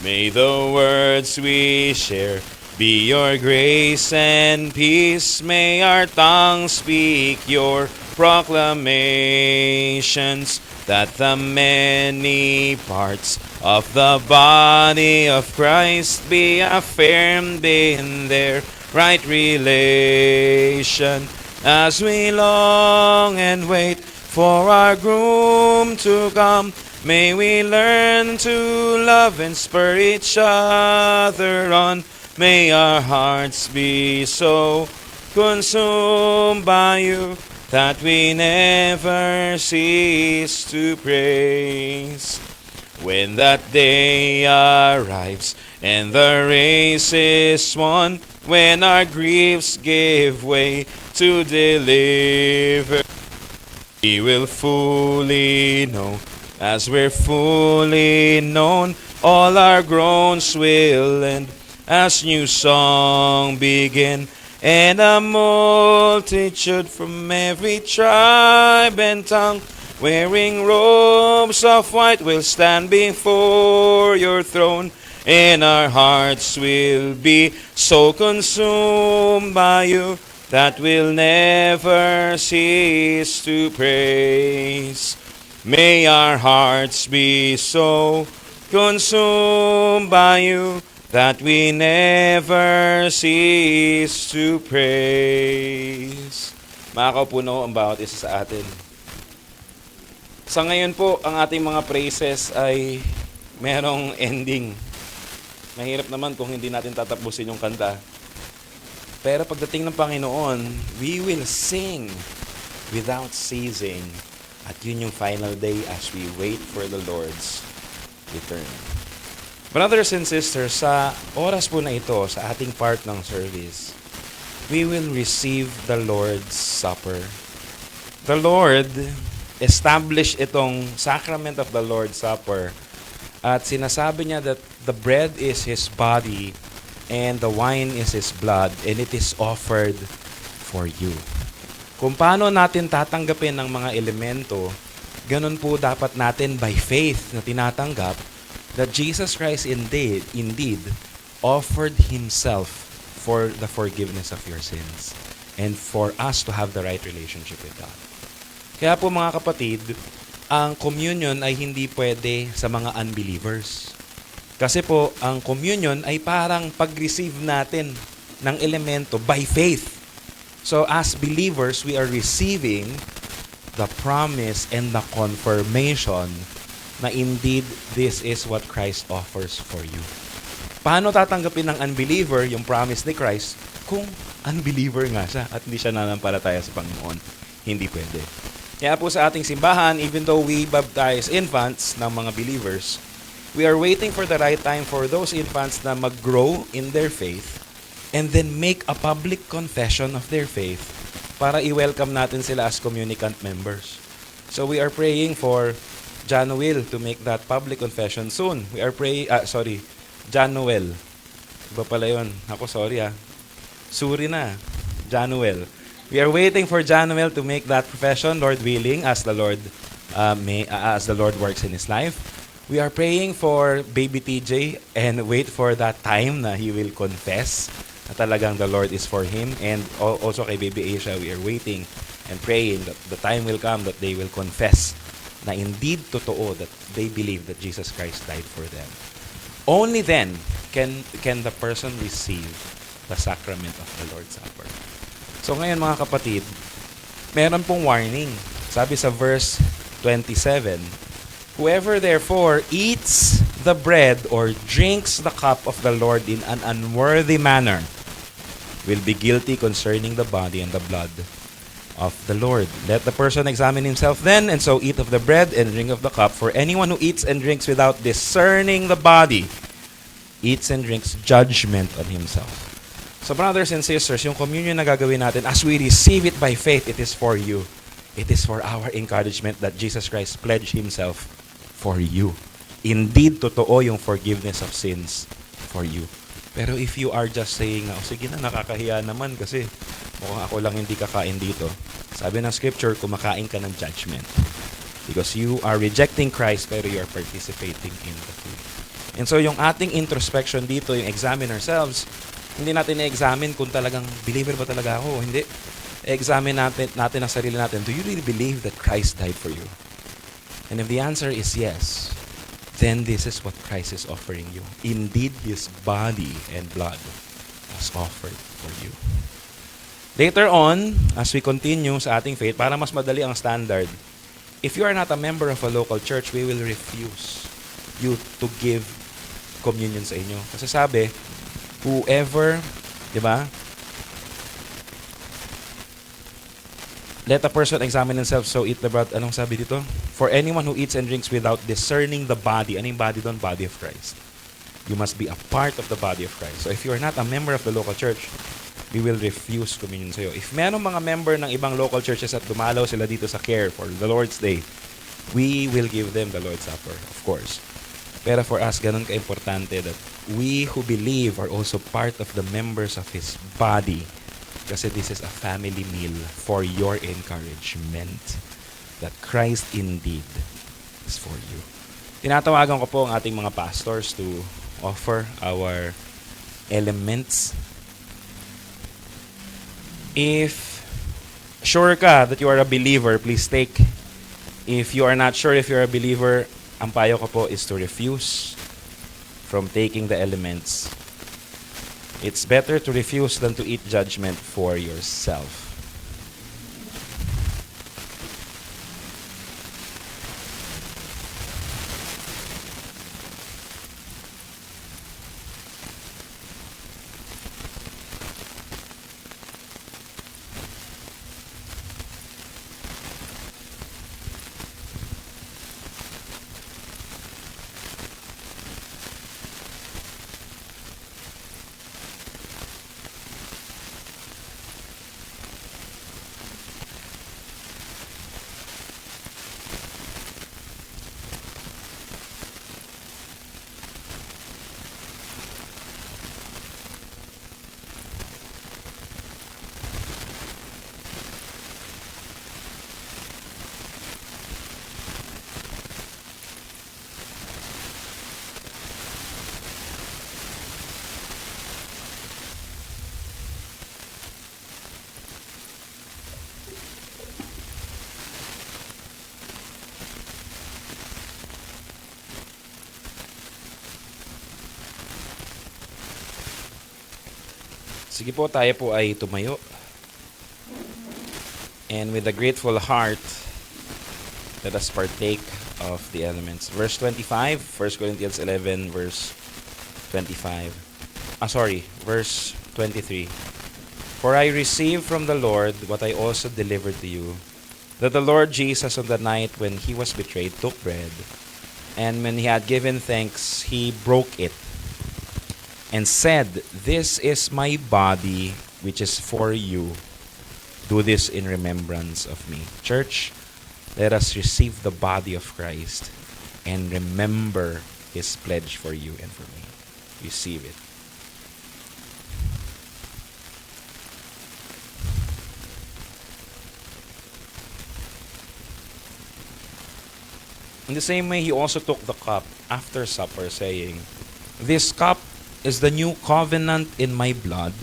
May the words we share be your grace and peace. May our tongues speak your proclamations, that the many parts of the body of Christ be affirmed in their right relation, as we long and wait for our groom to come. May we learn to love and spur each other on. May our hearts be so consumed by you that we never cease to praise. When that day arrives and the race is won, when our griefs give way to deliver, we will fully know, as we're fully known, all our groans will end as new song begin, and a multitude from every tribe and tongue, wearing robes of white, will stand before your throne. And our hearts will be so consumed by you that we'll never cease to praise. May our hearts be so consumed by you that we never cease to praise. Makakaupuno ang bawat isa sa atin. Sa ngayon po, ang ating mga praises ay merong ending. Mahirap naman kung hindi natin tatapusin yung kanta. Pero pagdating ng Panginoon, we will sing without ceasing. At yun yung final day as we wait for the Lord's return. Brothers and sisters, sa oras po na ito, sa ating part ng service, we will receive the Lord's Supper. The Lord established itong sacrament of the Lord's Supper. At sinasabi niya that the bread is His body and the wine is His blood, and it is offered for you. Kung paano natin tatanggapin ng mga elemento, ganun po dapat natin by faith na tinatanggap that Jesus Christ indeed offered Himself for the forgiveness of your sins and for us to have the right relationship with God. Kaya po mga kapatid, ang communion ay hindi pwede sa mga unbelievers. Kasi po, ang communion ay parang pag-receive natin ng elemento by faith. So as believers, we are receiving the promise and the confirmation na indeed this is what Christ offers for you. Paano tatanggapin ng unbeliever yung promise ni Christ kung unbeliever nga siya at hindi siya nanampalataya sa Panginoon? Hindi pwede. Kaya po sa ating simbahan, even though we baptize infants ng mga believers, we are waiting for the right time for those infants na mag-grow in their faith and then make a public confession of their faith para i-welcome natin sila as communicant members. So we are praying for John Will to make that public confession soon. We are praying, John Noel. Iba pala yun. Ako, sorry Suri na. John Noel. We are waiting for John Noel to make that profession, Lord willing, as the Lord works in his life. We are praying for baby TJ and wait for that time na he will confess na talagang the Lord is for him. And also kay baby Asia, we are waiting and praying that the time will come that they will confess na indeed totoo that they believe that Jesus Christ died for them. Only then can the person receive the sacrament of the Lord's Supper. So ngayon mga kapatid, meron pong warning. Sabi sa verse 27, whoever therefore eats the bread or drinks the cup of the Lord in an unworthy manner will be guilty concerning the body and the blood of the Lord. Let the person examine himself then, and so eat of the bread and drink of the cup. For anyone who eats and drinks without discerning the body eats and drinks judgment on himself. So brothers and sisters, yung communion na gagawin natin, as we receive it by faith, it is for you. It is for our encouragement that Jesus Christ pledged Himself for you. Indeed, totoo yung forgiveness of sins for you. Pero if you are just saying, sige na, nakakahiya naman kasi mukhang ako lang hindi kakain dito. Sabi ng scripture, kumakain ka ng judgment. Because you are rejecting Christ pero you are participating in the food. And so yung ating introspection dito, yung examine ourselves, hindi natin na-examine kung talagang believer ba talaga ako. Hindi. Examine natin ang sarili natin. Do you really believe that Christ died for you? And if the answer is yes, then this is what Christ is offering you. Indeed, His body and blood was offered for you. Later on, as we continue sa ating faith, para mas madali ang standard, if you are not a member of a local church, we will refuse you to give communion sa inyo. Kasi sabi, whoever, di ba? Let a person examine himself, so eat the bread. Anong sabi dito? For anyone who eats and drinks without discerning the body. Ano yung body doon? Body of Christ. You must be a part of the body of Christ. So if you are not a member of the local church, we will refuse communion sa'yo. If meron mga member ng ibang local churches at dumalaw sila dito sa care for the Lord's Day, we will give them the Lord's Supper, of course. Pero for us, ganun ka-importante that we who believe are also part of the members of His body. Kasi this is a family meal for your encouragement that Christ indeed is for you. Tinatawagan ko po ang ating mga pastors to offer our elements. If sure ka that you are a believer, please take. If you are not sure if you're a believer, ang payo ko po is to refuse from taking the elements. It's better to refuse than to eat judgment for yourself. Sige po, tayo po ay tumayo. And with a grateful heart, let us partake of the elements. Verse 25, 1 Corinthians 11, verse 25. Verse 23. For I received from the Lord what I also delivered to you, that the Lord Jesus on the night when he was betrayed took bread, and when he had given thanks, he broke it, and said, "This is my body, which is for you. Do this in remembrance of me." Church, let us receive the body of Christ and remember his pledge for you and for me. Receive it. In the same way, he also took the cup after supper, saying, "This cup is the new covenant in my blood.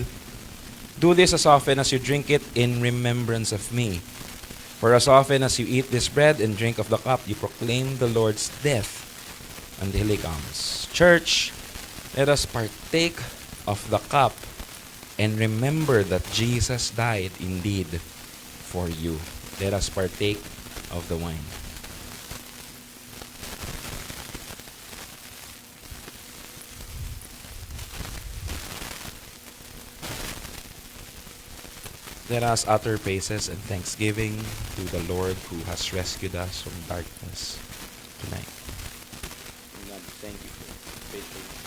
Do this as often as you drink it in remembrance of me. For as often as you eat this bread and drink of the cup, you proclaim the Lord's death until he comes." Church, let us partake of the cup and remember that Jesus died indeed for you. Let us partake of the wine. Let us utter praises and thanksgiving to the Lord who has rescued us from darkness tonight. God, thank you for faithfulness.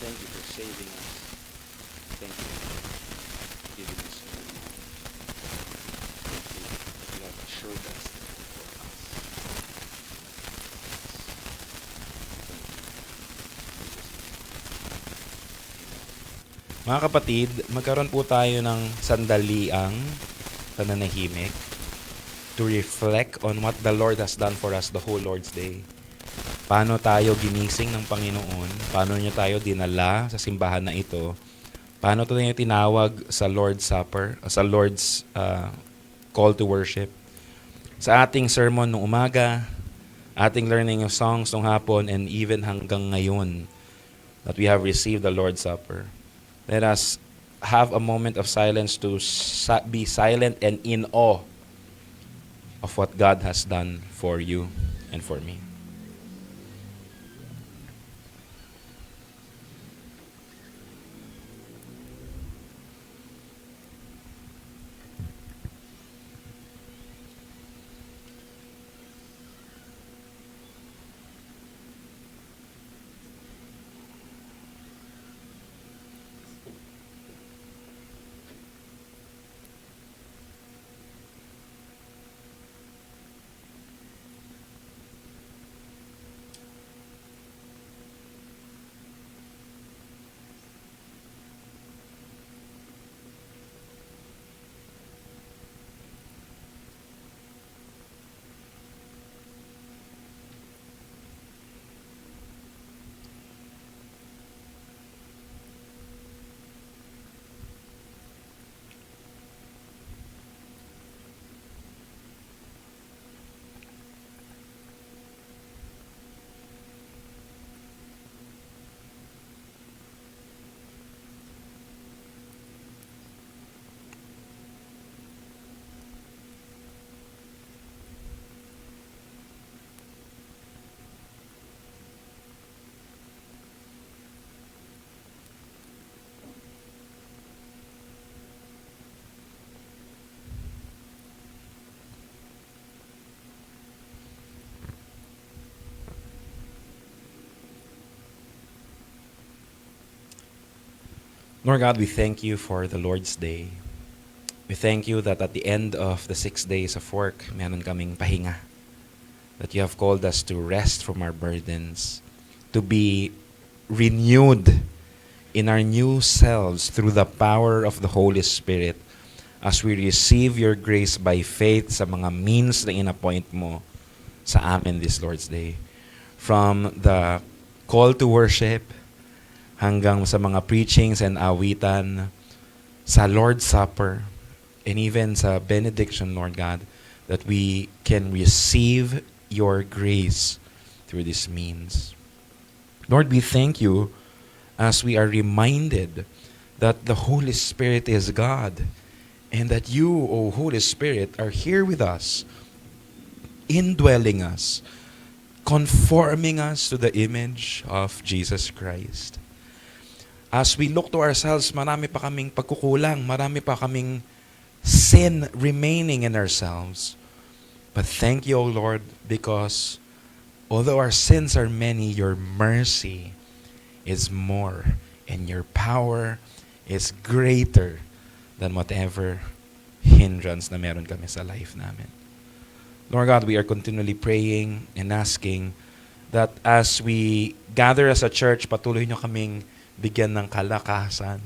Thank you for saving us. Thank you for giving us your life. Thank you that you have assured us that you are for us. Mga kapatid, magkaroon po tayo ng sandaliang pananahimik to reflect on what the Lord has done for us the whole Lord's Day. Paano tayo ginising ng Panginoon? Paano niya tayo dinala sa simbahan na ito? Paano tayo tinawag sa Lord's Supper, sa Lord's call to worship? Sa ating sermon nung umaga, ating learning of songs nung hapon, and even hanggang ngayon that we have received the Lord's Supper. Let us have a moment of silence to be silent and in awe of what God has done for you and for me. Lord God, we thank you for the Lord's Day. We thank you that at the end of the 6 days of work, meron kaming pahinga. That you have called us to rest from our burdens, to be renewed in our new selves through the power of the Holy Spirit as we receive your grace by faith sa mga means na inappoint mo sa amin this Lord's Day. From the call to worship, hanggang sa mga preachings and awitan, sa Lord's Supper, and even sa benediction, Lord God, that we can receive your grace through these means. Lord, we thank you as we are reminded that the Holy Spirit is God, and that you, O Holy Spirit, are here with us indwelling us, conforming us to the image of Jesus Christ. As we look to ourselves, marami pa kaming pagkukulang, marami pa kaming sin remaining in ourselves. But thank you, O Lord, because although our sins are many, your mercy is more, and your power is greater than whatever hindrance na meron kami sa life namin. Lord God, we are continually praying and asking that as we gather as a church, patuloy nyo kaming bigyan ng kalakasan.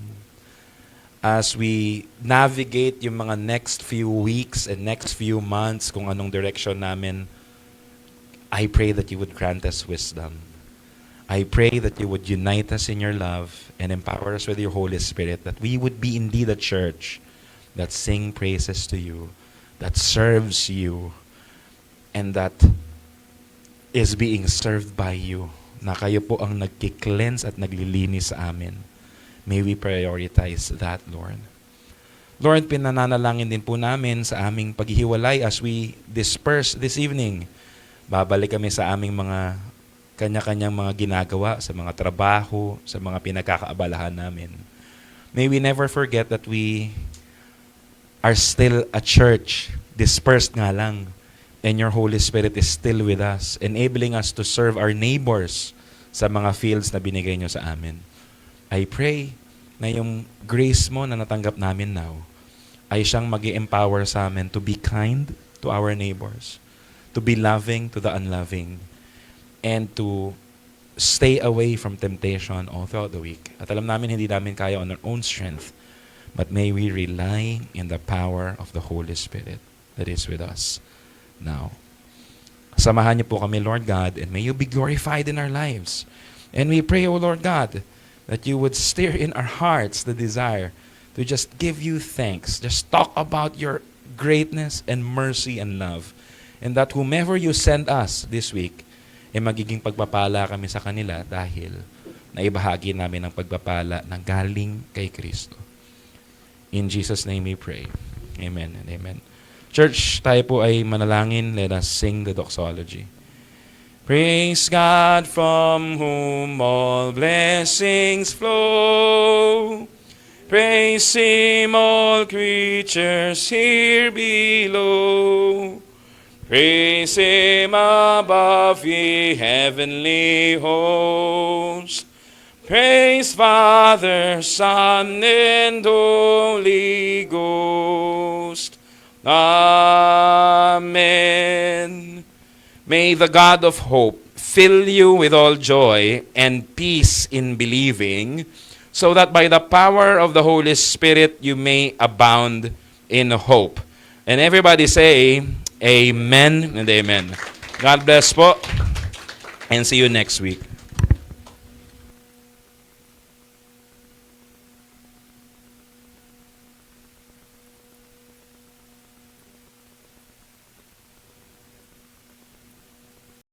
As we navigate yung mga next few weeks and next few months kung anong direction namin, I pray that you would grant us wisdom. I pray that you would unite us in your love and empower us with your Holy Spirit, that we would be indeed a church that sing praises to you, that serves you, and that is being served by you, na kayo po ang nagki-cleanse at naglilinis sa amin. May we prioritize that, Lord. Lord, pinananalangin din po namin sa aming paghihiwalay as we disperse this evening. Babalik kami sa aming mga kanya-kanyang mga ginagawa, sa mga trabaho, sa mga pinagkakaabalahan namin. May we never forget that we are still a church, dispersed nga lang, and your Holy Spirit is still with us, enabling us to serve our neighbors sa mga fields na binigay nyo sa amin. I pray na yung grace mo na natanggap namin now ay siyang mag-empower sa amin to be kind to our neighbors, to be loving to the unloving, and to stay away from temptation all throughout the week. At alam namin hindi namin kaya on our own strength, but may we rely in the power of the Holy Spirit that is with us now. Samahan niyo po kami, Lord God, and may you be glorified in our lives. And we pray, O Lord God, that you would stir in our hearts the desire to just give you thanks, just talk about your greatness and mercy and love, and that whomever you send us this week, magiging pagpapala kami sa kanila dahil naibahagi namin ang pagpapala na galing kay Kristo. In Jesus' name we pray. Amen and amen. Church, tayo po ay manalangin. Let us sing the doxology. Praise God from whom all blessings flow. Praise Him, all creatures here below. Praise Him above, ye heavenly host. Praise Father, Son, and Holy Ghost. Amen. May the God of hope fill you with all joy and peace in believing, so that by the power of the Holy Spirit you may abound in hope. And everybody say, Amen and amen. God bless po, and see you next week.